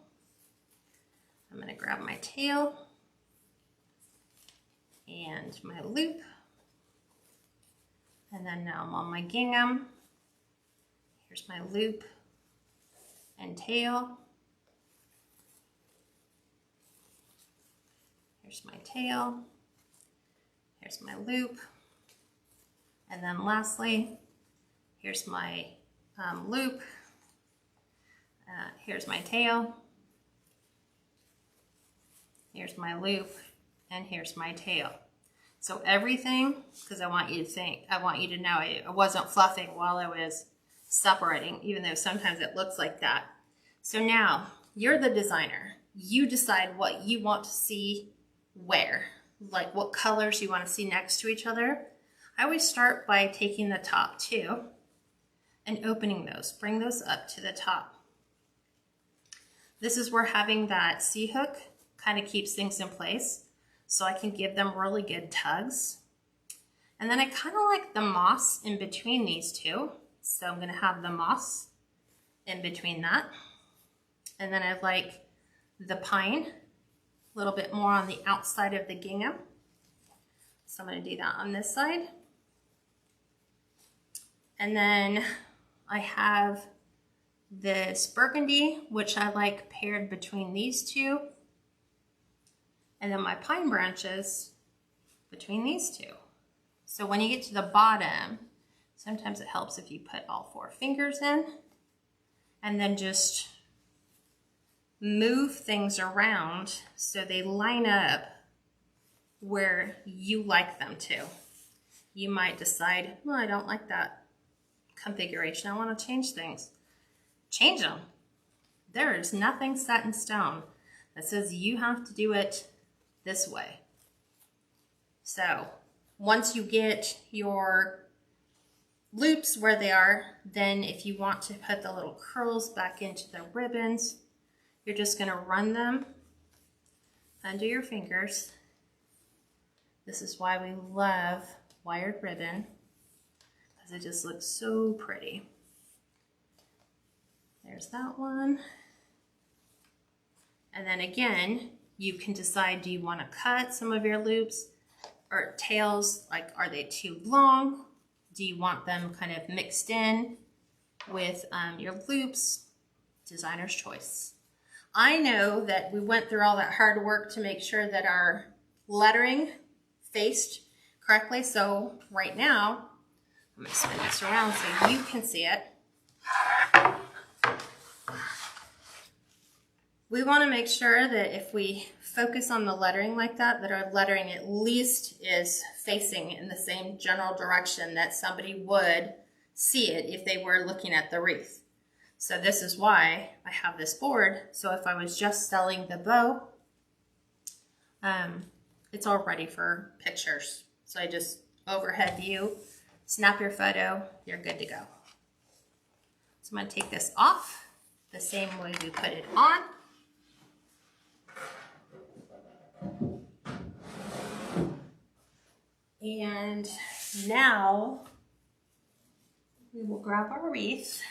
I'm going to grab my tail and my loop, and then now I'm on my gingham. Here's my loop and tail. Here's my tail, here's my loop, and then lastly, here's my loop, here's my tail, here's my loop, and here's my tail. So everything, because I want you to know I wasn't fluffing while I was separating, even though sometimes it looks like that. So now, you're the designer. You decide what you want to see where, like what colors you want to see next to each other. I always start by taking the top two and opening those, bring those up to the top. This is where having that C-hook kind of keeps things in place, so I can give them really good tugs. And then I kind of like the moss in between these two, so I'm going to have the moss in between that. And then I like the pine a little bit more on the outside of the gingham. So I'm going to do that on this side. And then I have this burgundy, which I like paired between these two. And then my pine branches between these two. So when you get to the bottom, sometimes it helps if you put all 4 fingers in and then just move things around so they line up where you like them to. You might decide, well, I don't like that configuration. I want to change things. Change them. There is nothing set in stone that says you have to do it this way. So once you get your loops where they are, then if you want to put the little curls back into the ribbons, you're just going to run them under your fingers. This is why we love wired ribbon, because it just looks so pretty. There's that one. And then again, you can decide, do you want to cut some of your loops or tails? Like, are they too long? Do you want them kind of mixed in with your loops? Designer's choice. I know that we went through all that hard work to make sure that our lettering faced correctly. So right now, I'm going to spin this around so you can see it. We want to make sure that if we focus on the lettering like that, that our lettering at least is facing in the same general direction that somebody would see it if they were looking at the wreath. So this is why I have this board. So if I was just selling the bow, it's all ready for pictures. So I just overhead view, snap your photo, you're good to go. So I'm going to take this off the same way we put it on. And now we will grab our wreath.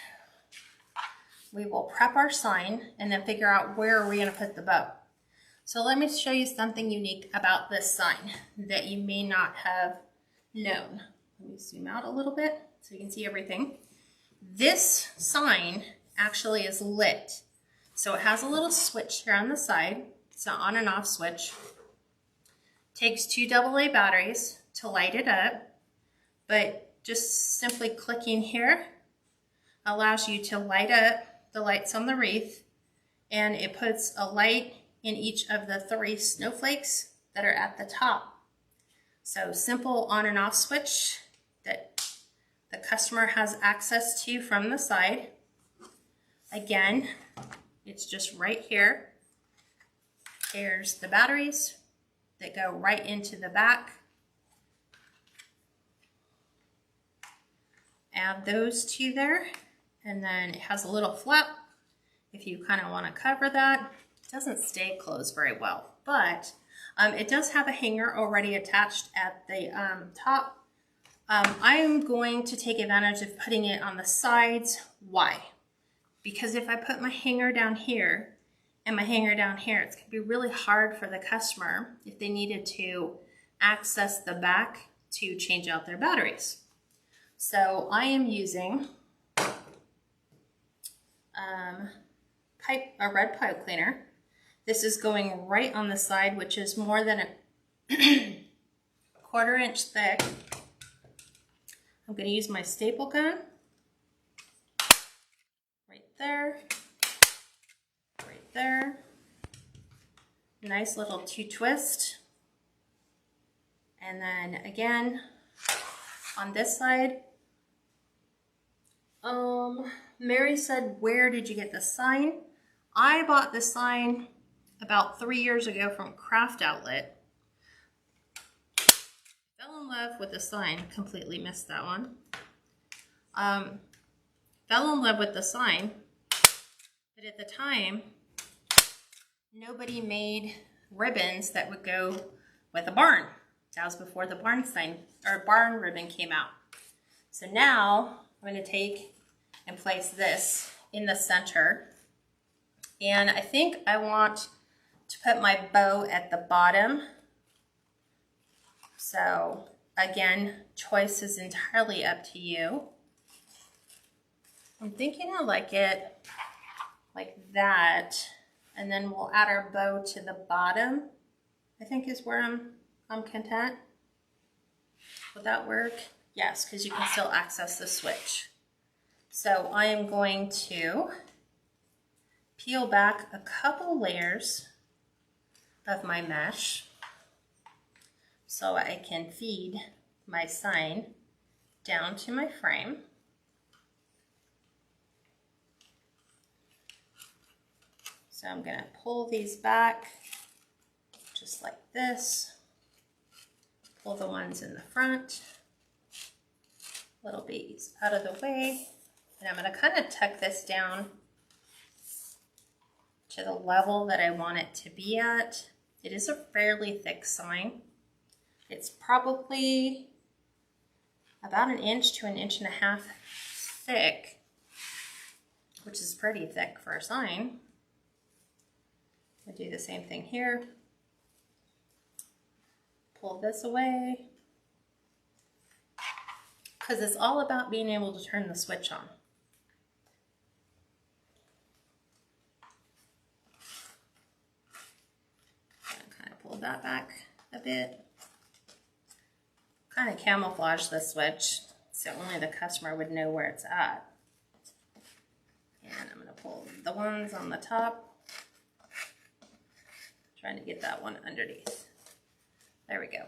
We will prep our sign and then figure out where are we going to put the bow. So let me show you something unique about this sign that you may not have known. Let me zoom out a little bit so you can see everything. This sign actually is lit. So it has a little switch here on the side. It's an on and off switch. Takes 2 AA batteries to light it up, but just simply clicking here allows you to light up the lights on the wreath, and it puts a light in each of the 3 snowflakes that are at the top. So simple on and off switch that the customer has access to from the side. Again, it's just right here. Here's the batteries that go right into the back. Add those 2 there, and then it has a little flap if you kind of want to cover that. It doesn't stay closed very well, but it does have a hanger already attached at the top. I'm going to take advantage of putting it on the sides. Why? Because if I put my hanger down here and my hanger down here, it's going to be really hard for the customer if they needed to access the back to change out their batteries. So I am using a red pipe cleaner. This is going right on the side, which is more than a 1/4 inch thick. I'm going to use my staple gun right there, right there. Nice little 2 twist. And then again, on this side, Mary said, where did you get the sign? I bought the sign about 3 years ago from Craft Outlet. Fell in love with the sign, completely missed that one. Fell in love with the sign, but at the time, nobody made ribbons that would go with a barn. That was before the barn sign or barn ribbon came out. So now I'm going to take and place this in the center. And I think I want to put my bow at the bottom. So again, choice is entirely up to you. I'm thinking I like it like that. And then we'll add our bow to the bottom, I think is where I'm content. Would that work? Yes, because you can still access the switch. So I am going to peel back a couple layers of my mesh so I can feed my sign down to my frame. So I'm going to pull these back just like this. Pull the ones in the front, little babies out of the way. And I'm going to kind of tuck this down to the level that I want it to be at. It is a fairly thick sign. It's probably about 1 inch to 1.5 inches thick, which is pretty thick for a sign. I do the same thing here. Pull this away, because it's all about being able to turn the switch on. Kind of pull that back a bit. Kind of camouflage the switch so only the customer would know where it's at. And I'm going to pull the ones on the top. Trying to get that one underneath. There we go.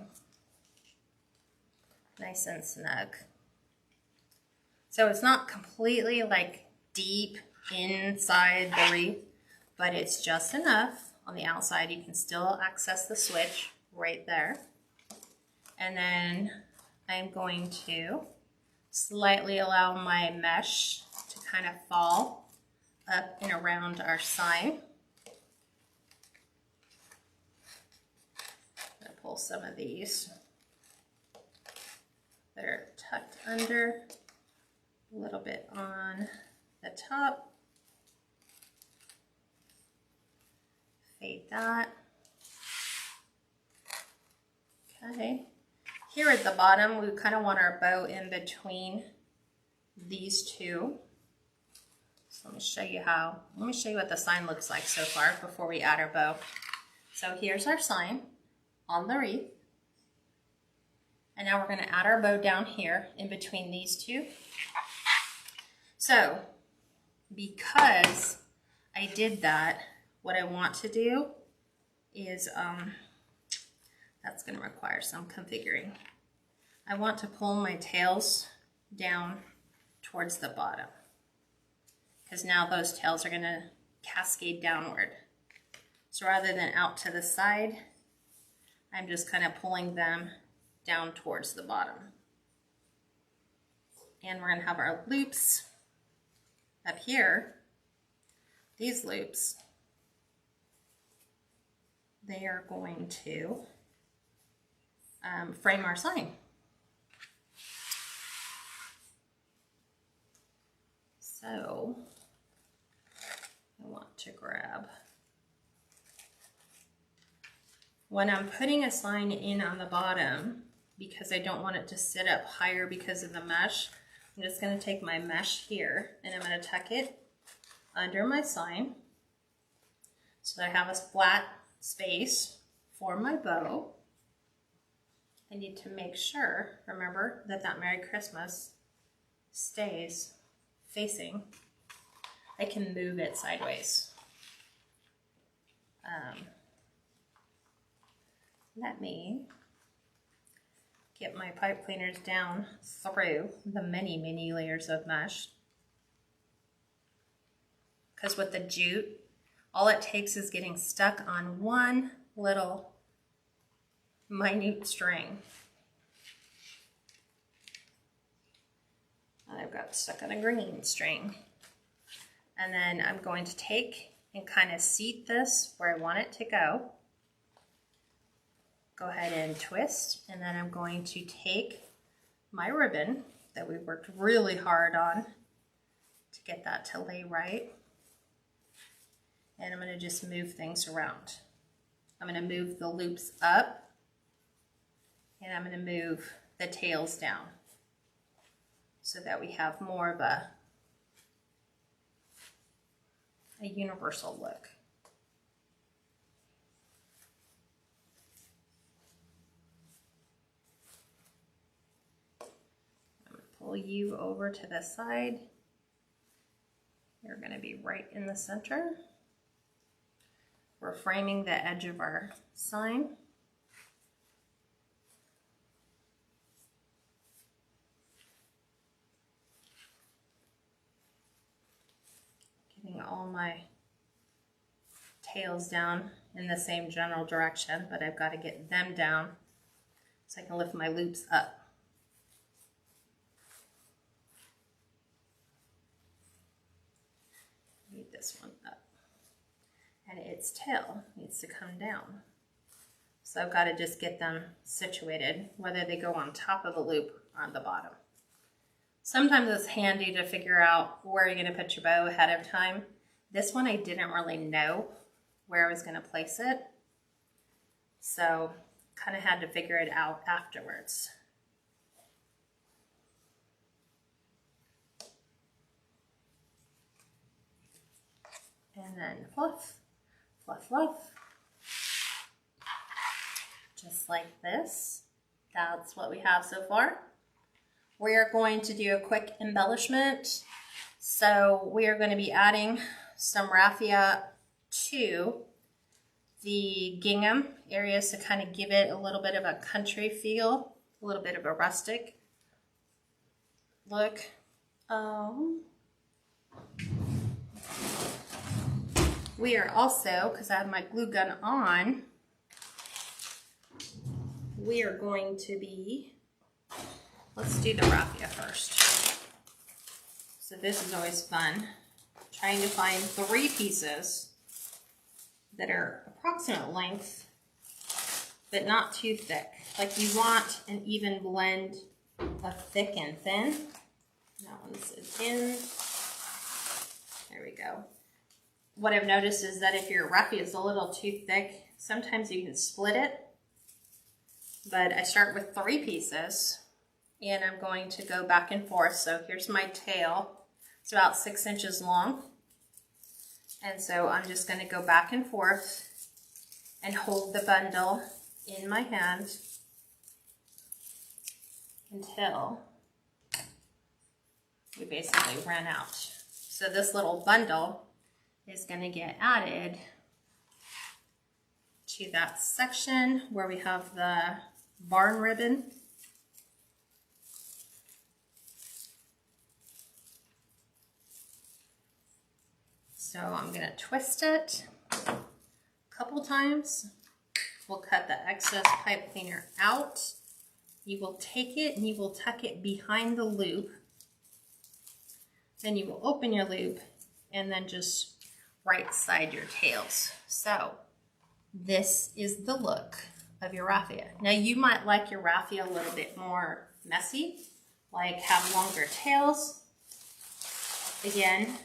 Nice and snug. So it's not completely like deep inside the wreath, but it's just enough. On the outside, you can still access the switch right there. And then I'm going to slightly allow my mesh to kind of fall up and around our sign. I'm going to pull some of these that are tucked under, a little bit on the top. Fade that. Okay. Here at the bottom, we kind of want our bow in between these two. So let me show you what the sign looks like so far before we add our bow. So here's our sign on the wreath. And now we're going to add our bow down here in between these two. So because I did that, what I want to do is, that's going to require some configuring. I want to pull my tails down towards the bottom, because now those tails are going to cascade downward. So rather than out to the side, I'm just kind of pulling them down towards the bottom. And we're going to have our loops up here. These loops, they are going to frame our sign. So I want to grab, when I'm putting a sign in on the bottom, because I don't want it to sit up higher because of the mesh, I'm just going to take my mesh here and I'm going to tuck it under my sign so that I have a flat space for my bow. I need to make sure, remember, that that Merry Christmas stays facing. I can move it sideways. Let me get my pipe cleaners down through the many, many layers of mesh. Because with the jute, all it takes is getting stuck on one little minute string. And I've got stuck on a green string. And then I'm going to take and kind of seat this where I want it to go. Go ahead and twist, and then I'm going to take my ribbon that we worked really hard on to get that to lay right. And I'm going to just move things around. I'm going to move the loops up, and I'm going to move the tails down so that we have more of a universal look. I'm going to pull you over to the side. You're going to be right in the center. We're framing the edge of our sign. Getting all my tails down in the same general direction, but I've got to get them down so I can lift my loops up. Need this one up. And its tail needs to come down. So I've got to just get them situated, whether they go on top of the loop or on the bottom. Sometimes it's handy to figure out where you're going to put your bow ahead of time. This one I didn't really know where I was going to place it, so kind of had to figure it out afterwards. And then fluff, fluff, fluff. Just like this. That's what we have so far. We are going to do a quick embellishment. So we are going to be adding some raffia to the gingham areas to kind of give it a little bit of a country feel, a little bit of a rustic look. We are also, because I have my glue gun on, we are going to be, let's do the raffia first. So this is always fun, trying to find 3 pieces that are approximate length, but not too thick. Like you want an even blend of thick and thin. That one's in. There we go. What I've noticed is that if your raffia is a little too thick, sometimes you can split it. But I start with 3 pieces and I'm going to go back and forth. So here's my tail. It's about 6 inches long. And so I'm just going to go back and forth and hold the bundle in my hand until we basically run out. So this little bundle is going to get added to that section where we have the barn ribbon. So I'm going to twist it a couple times. We'll cut the excess pipe cleaner out. You will take it and you will tuck it behind the loop. Then you will open your loop and then just right side your tails. So this is the look of your raffia. Now you might like your raffia a little bit more messy, like have longer tails. Again,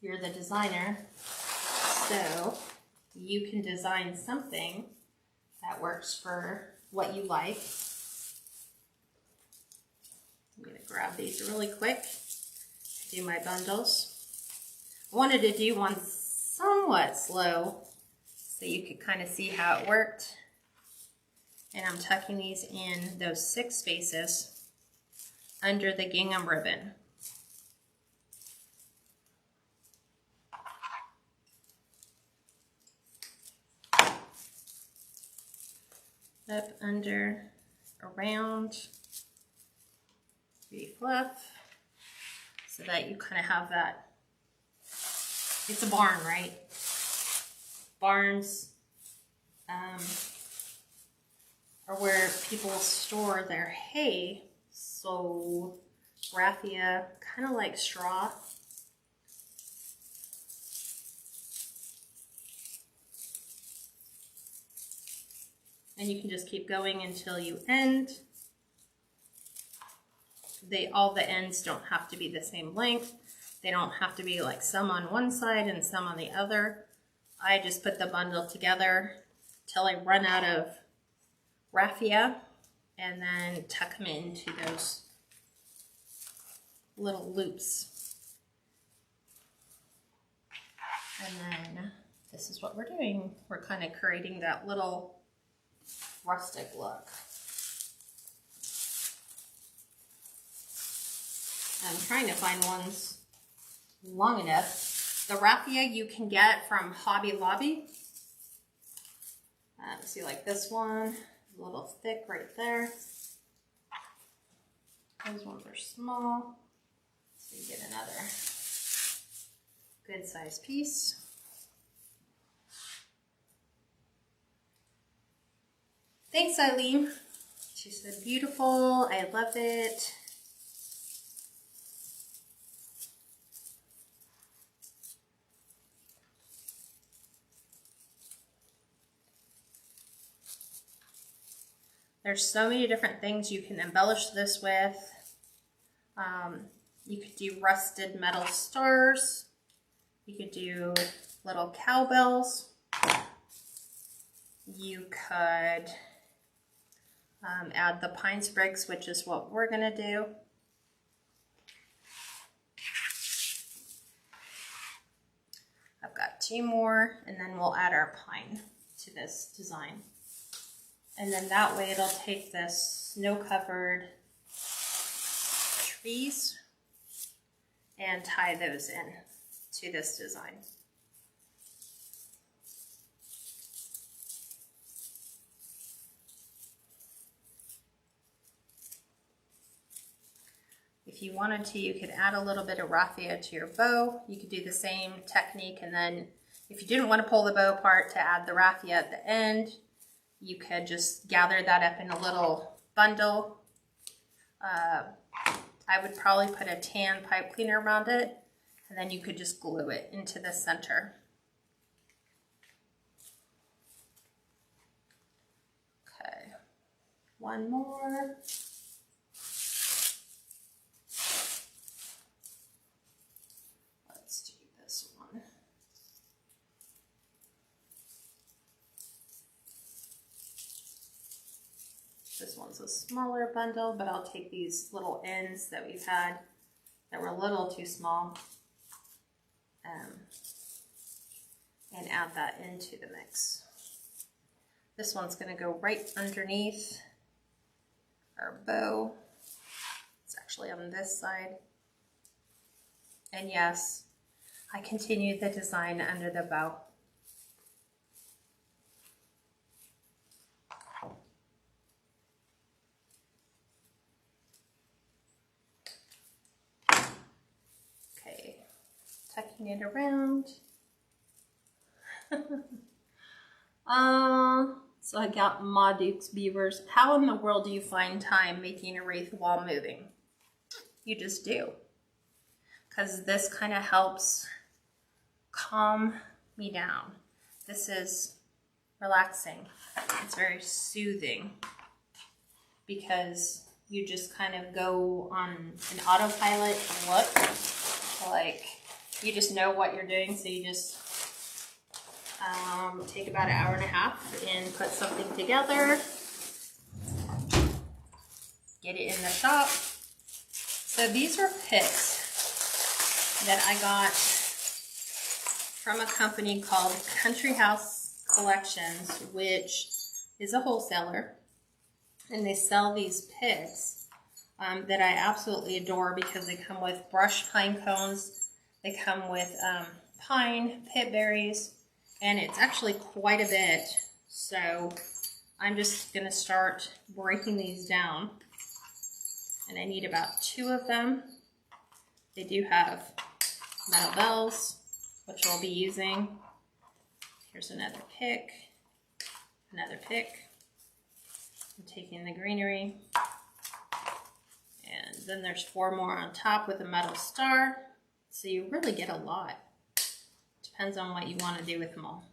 you're the designer, so you can design something that works for what you like. I'm gonna grab these really quick, do my bundles. I wanted to do one somewhat slow so you could kind of see how it worked. And I'm tucking these in those 6 spaces under the gingham ribbon. Up, under, around, refluff, so that you kind of have that. It's a barn, right? Barns are where people store their hay, so raffia, kind of like straw. And you can just keep going until you end. All the ends don't have to be the same length. They don't have to be like some on one side and some on the other. I just put the bundle together till I run out of raffia and then tuck them into those little loops. And then this is what we're doing. We're kind of creating that little rustic look. I'm trying to find ones long enough. The raffia you can get from Hobby Lobby. See, like this one, a little thick right there. Those ones are small. So you get another good sized piece. Thanks, Eileen. She said, beautiful, I love it. There's so many different things you can embellish this with. You could do rusted metal stars. You could do little cowbells. You could add the pine sprigs, which is what we're gonna do. I've got 2 more, and then we'll add our pine to this design. And then that way it'll take this snow-covered trees and tie those in to this design. If you wanted to, you could add a little bit of raffia to your bow. You could do the same technique and then If you didn't want to pull the bow apart to add the raffia at the end, you could just gather that up in a little bundle. I would probably put a tan pipe cleaner around it, and then you could just glue it into the center. Okay, one more. Let's do this one. This one's a smaller bundle, but I'll take these little ends that we've had that were a little too small and add that into the mix. This one's going to go right underneath our bow. It's actually on this side. And yes, I continued the design under the bow. Tucking it around. So I got Ma Duke's beavers. How in the world do you find time making a wreath while moving? You just do. Because this kind of helps calm me down. This is relaxing. It's very soothing because you just kind of go on an autopilot and look like you just know what you're doing, so you just take about an hour and a half and put something together, get it in the shop. So these are picks that I got from a company called Country House Collections, which is a wholesaler, and they sell these picks that I absolutely adore because they come with brushed pine cones. They come with pine, pit berries, and it's actually quite a bit. So I'm just going to start breaking these down. And I need about 2 of them. They do have metal bells, which we'll be using. Here's another pick, another pick. I'm taking the greenery. And then there's 4 more on top with a metal star. So you really get a lot. Depends on what you want to do with them all.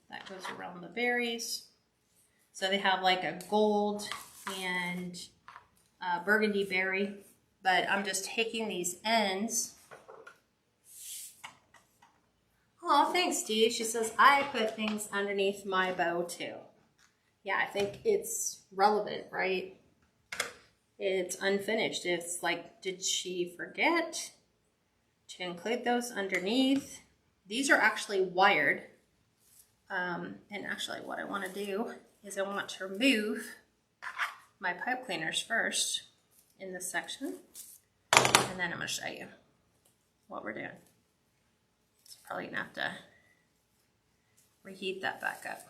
That goes around the berries. So they have like a gold and burgundy berry, but I'm just taking these ends. Oh, thanks, Steve. She says, I put things underneath my bow too. Yeah, I think it's relevant, right? It's unfinished. It's like, did she forget to include those underneath? These are actually wired. And actually what I want to do is I want to remove my pipe cleaners first in this section. And then I'm going to show you what we're doing. It's probably going to have to reheat that back up.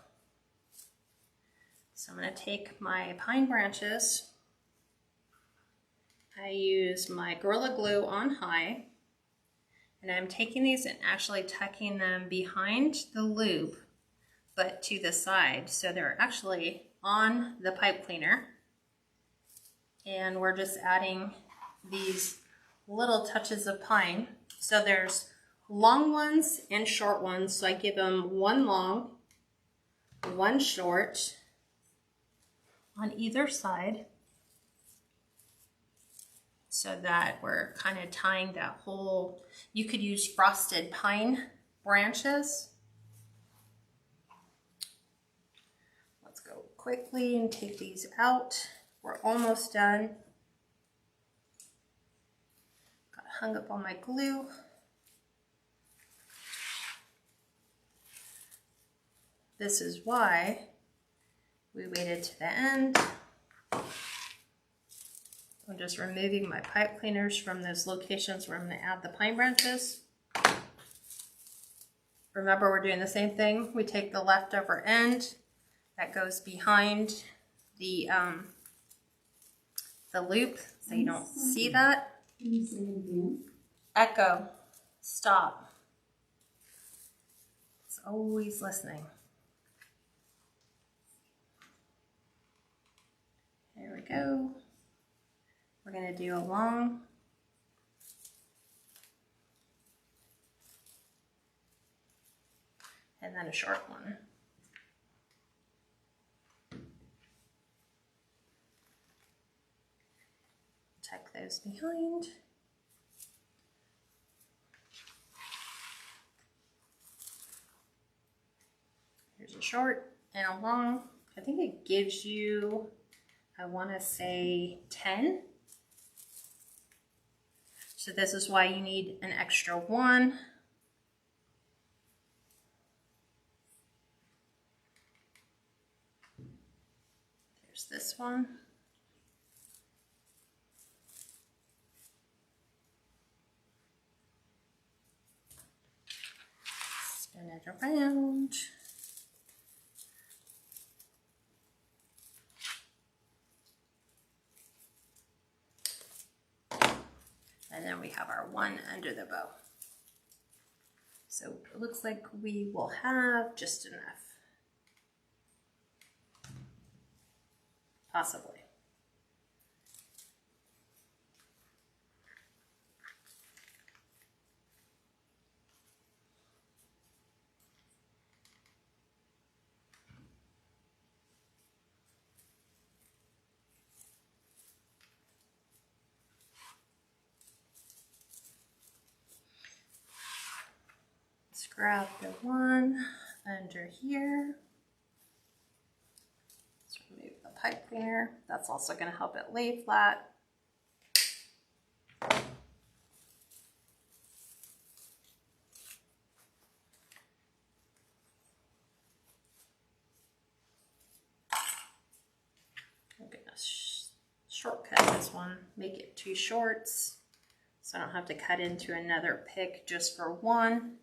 So I'm going to take my pine branches. I use my Gorilla Glue on high, and I'm taking these and actually tucking them behind the loop, but to the side. So they're actually on the pipe cleaner. And we're just adding these little touches of pine. So there's long ones and short ones. So I give them 1 long, 1 short on either side, so that we're kind of tying that whole, you could use frosted pine branches. Let's go quickly and take these out. We're almost done. Got hung up on my glue. This is why we waited to the end. I'm just removing my pipe cleaners from those locations where I'm going to add the pine branches. Remember, we're doing the same thing. We take the leftover end that goes behind the loop, so you don't see that. Can you say it again? Echo. Stop. It's always listening. There we go. We're going to do a long. And then a short one. Tuck those behind. Here's a short and a long. I think it gives you, I want to say 10. So this is why you need an extra one. There's this one. Spin it around. And then we have our one under the bow. So it looks like we will have just enough. Possibly. Let's grab the one under here. Let's remove the pipe cleaner. That's also going to help it lay flat. I'm going to shortcut this one, make it 2 shorts, so I don't have to cut into another pick just for one.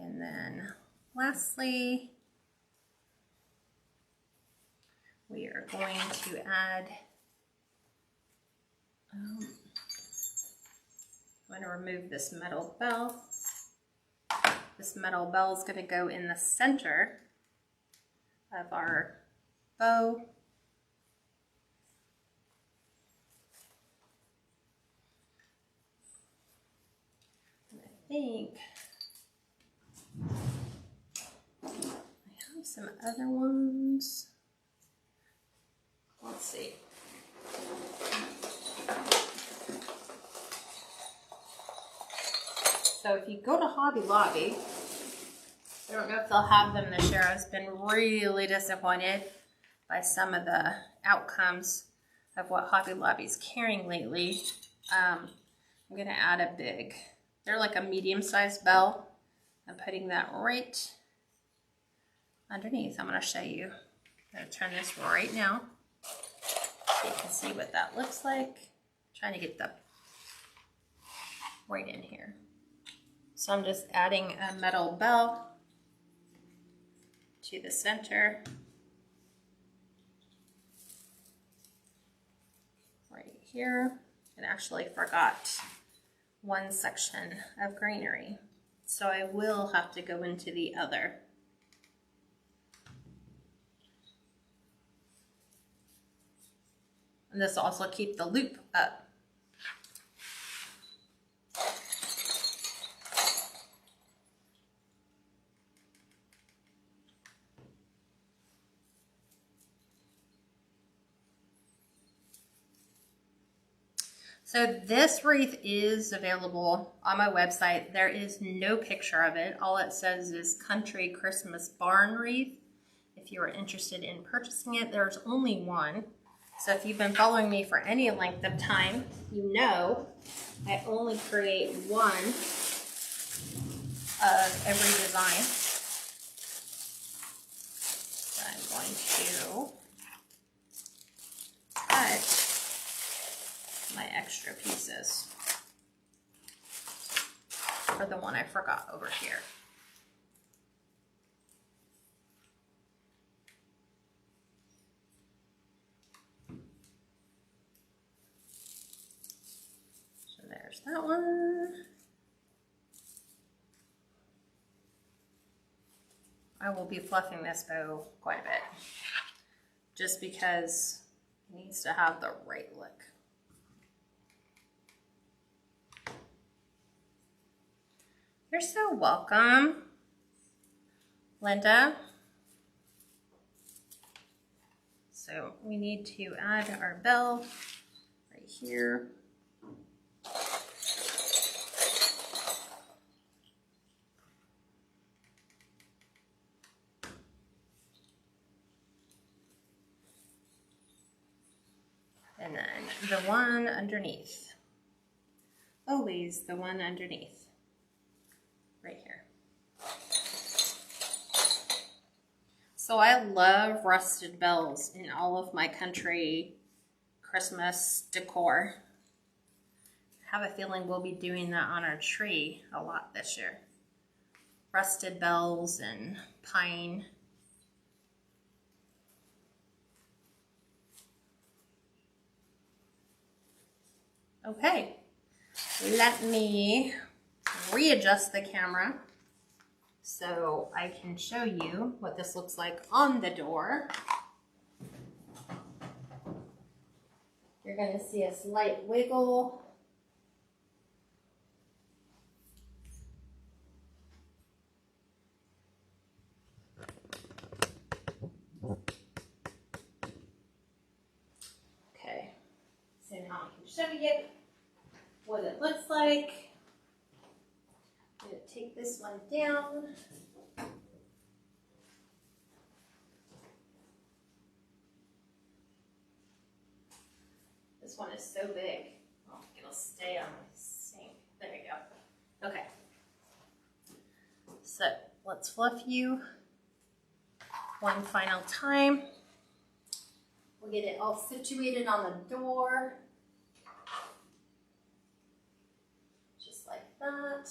And then lastly, we are going to add, I'm going to remove this metal bell. This metal bell is going to go in the center of our bow. And I think I have some other ones. Let's see. So if you go to Hobby Lobby, I don't know if they'll have them this year. I've been really disappointed by some of the outcomes of what Hobby Lobby's carrying lately. I'm going to add a big, they're like a medium-sized bell. I'm putting that right underneath. I'm going to show you. I'm going to turn this right now so you can see what that looks like. I'm trying to get the right in here. So I'm just adding a metal bell to the center. Right here. And actually forgot one section of greenery. So I will have to go into the other. And this will also keep the loop up. So this wreath is available on my website. There is no picture of it. All it says is Country Christmas Barn Wreath. If you are interested in purchasing it, there's only one. So if you've been following me for any length of time, you know I only create one of every design. So I'm going to cut my extra pieces. for the one I forgot over here. So there's that one. I will be fluffing this bow quite a bit, just because it needs to have the right look. You're so welcome, Linda. So we need to add our bell right here. And then the one underneath. Always the one underneath. Right here. So I love rusted bells in all of my country Christmas decor. I have a feeling we'll be doing that on our tree a lot this year. Rusted bells and pine. Okay, let me readjust the camera so I can show you what this looks like on the door. You're going to see a slight wiggle. Okay, so now I can show you what it looks like. I'm going to take this one down. This one is so big. Oh, it'll stay on my sink. There you go. Okay. So let's fluff you one final time. We'll get it all situated on the door. Just like that.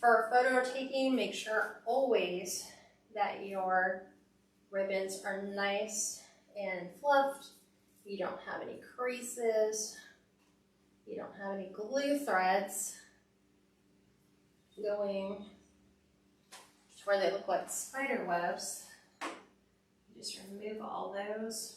For photo taking, make sure always that your ribbons are nice and fluffed. You don't have any creases. You don't have any glue threads going to where they look like spider webs. Just remove all those.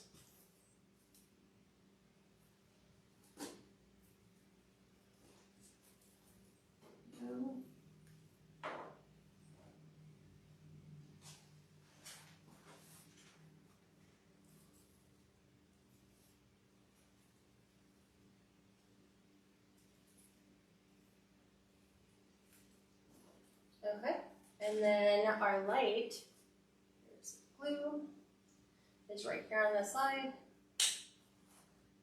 Okay, and then our light, there's glue, is right here on the side.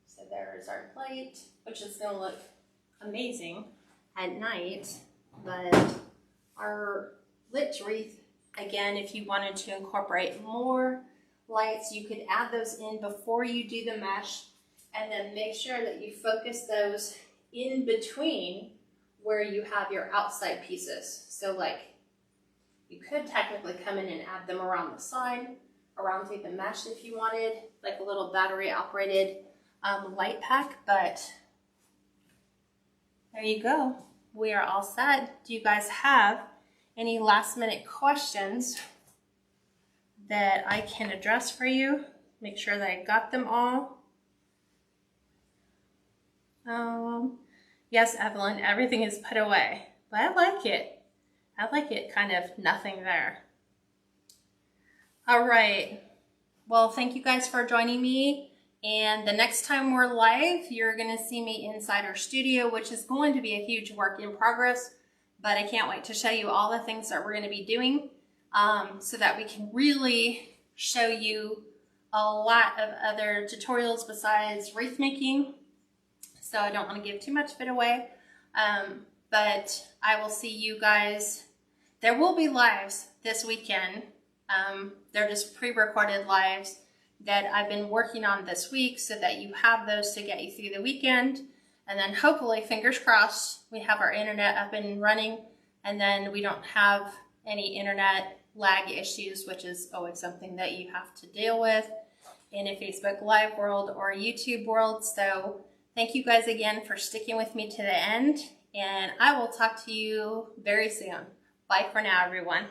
So there's our light, which is going to look amazing at night. But our lit wreath, again, if you wanted to incorporate more lights, you could add those in before you do the mesh, and then make sure that you focus those in between where you have your outside pieces. So like, you could technically come in and add them around the side, around through the mesh if you wanted, like a little battery operated light pack, but there you go. We are all set. Do you guys have any last minute questions that I can address for you? Make sure that I got them all. Yes, Evelyn, everything is put away, but I like it. I like it kind of nothing there. All right. Well, thank you guys for joining me. And the next time we're live, you're going to see me inside our studio, which is going to be a huge work in progress. But I can't wait to show you all the things that we're going to be doing so that we can really show you a lot of other tutorials besides wreath making. So I don't want to give too much of it away. But I will see you guys. There will be lives this weekend. They're just pre-recorded lives. that I've been working on this week so that you have those to get you through the weekend. And then hopefully, fingers crossed, we have our internet up and running, and then we don't have any internet lag issues, which is always something that you have to deal with in a Facebook Live world or a YouTube world. So thank you guys again for sticking with me to the end, and I will talk to you very soon. Bye for now, everyone.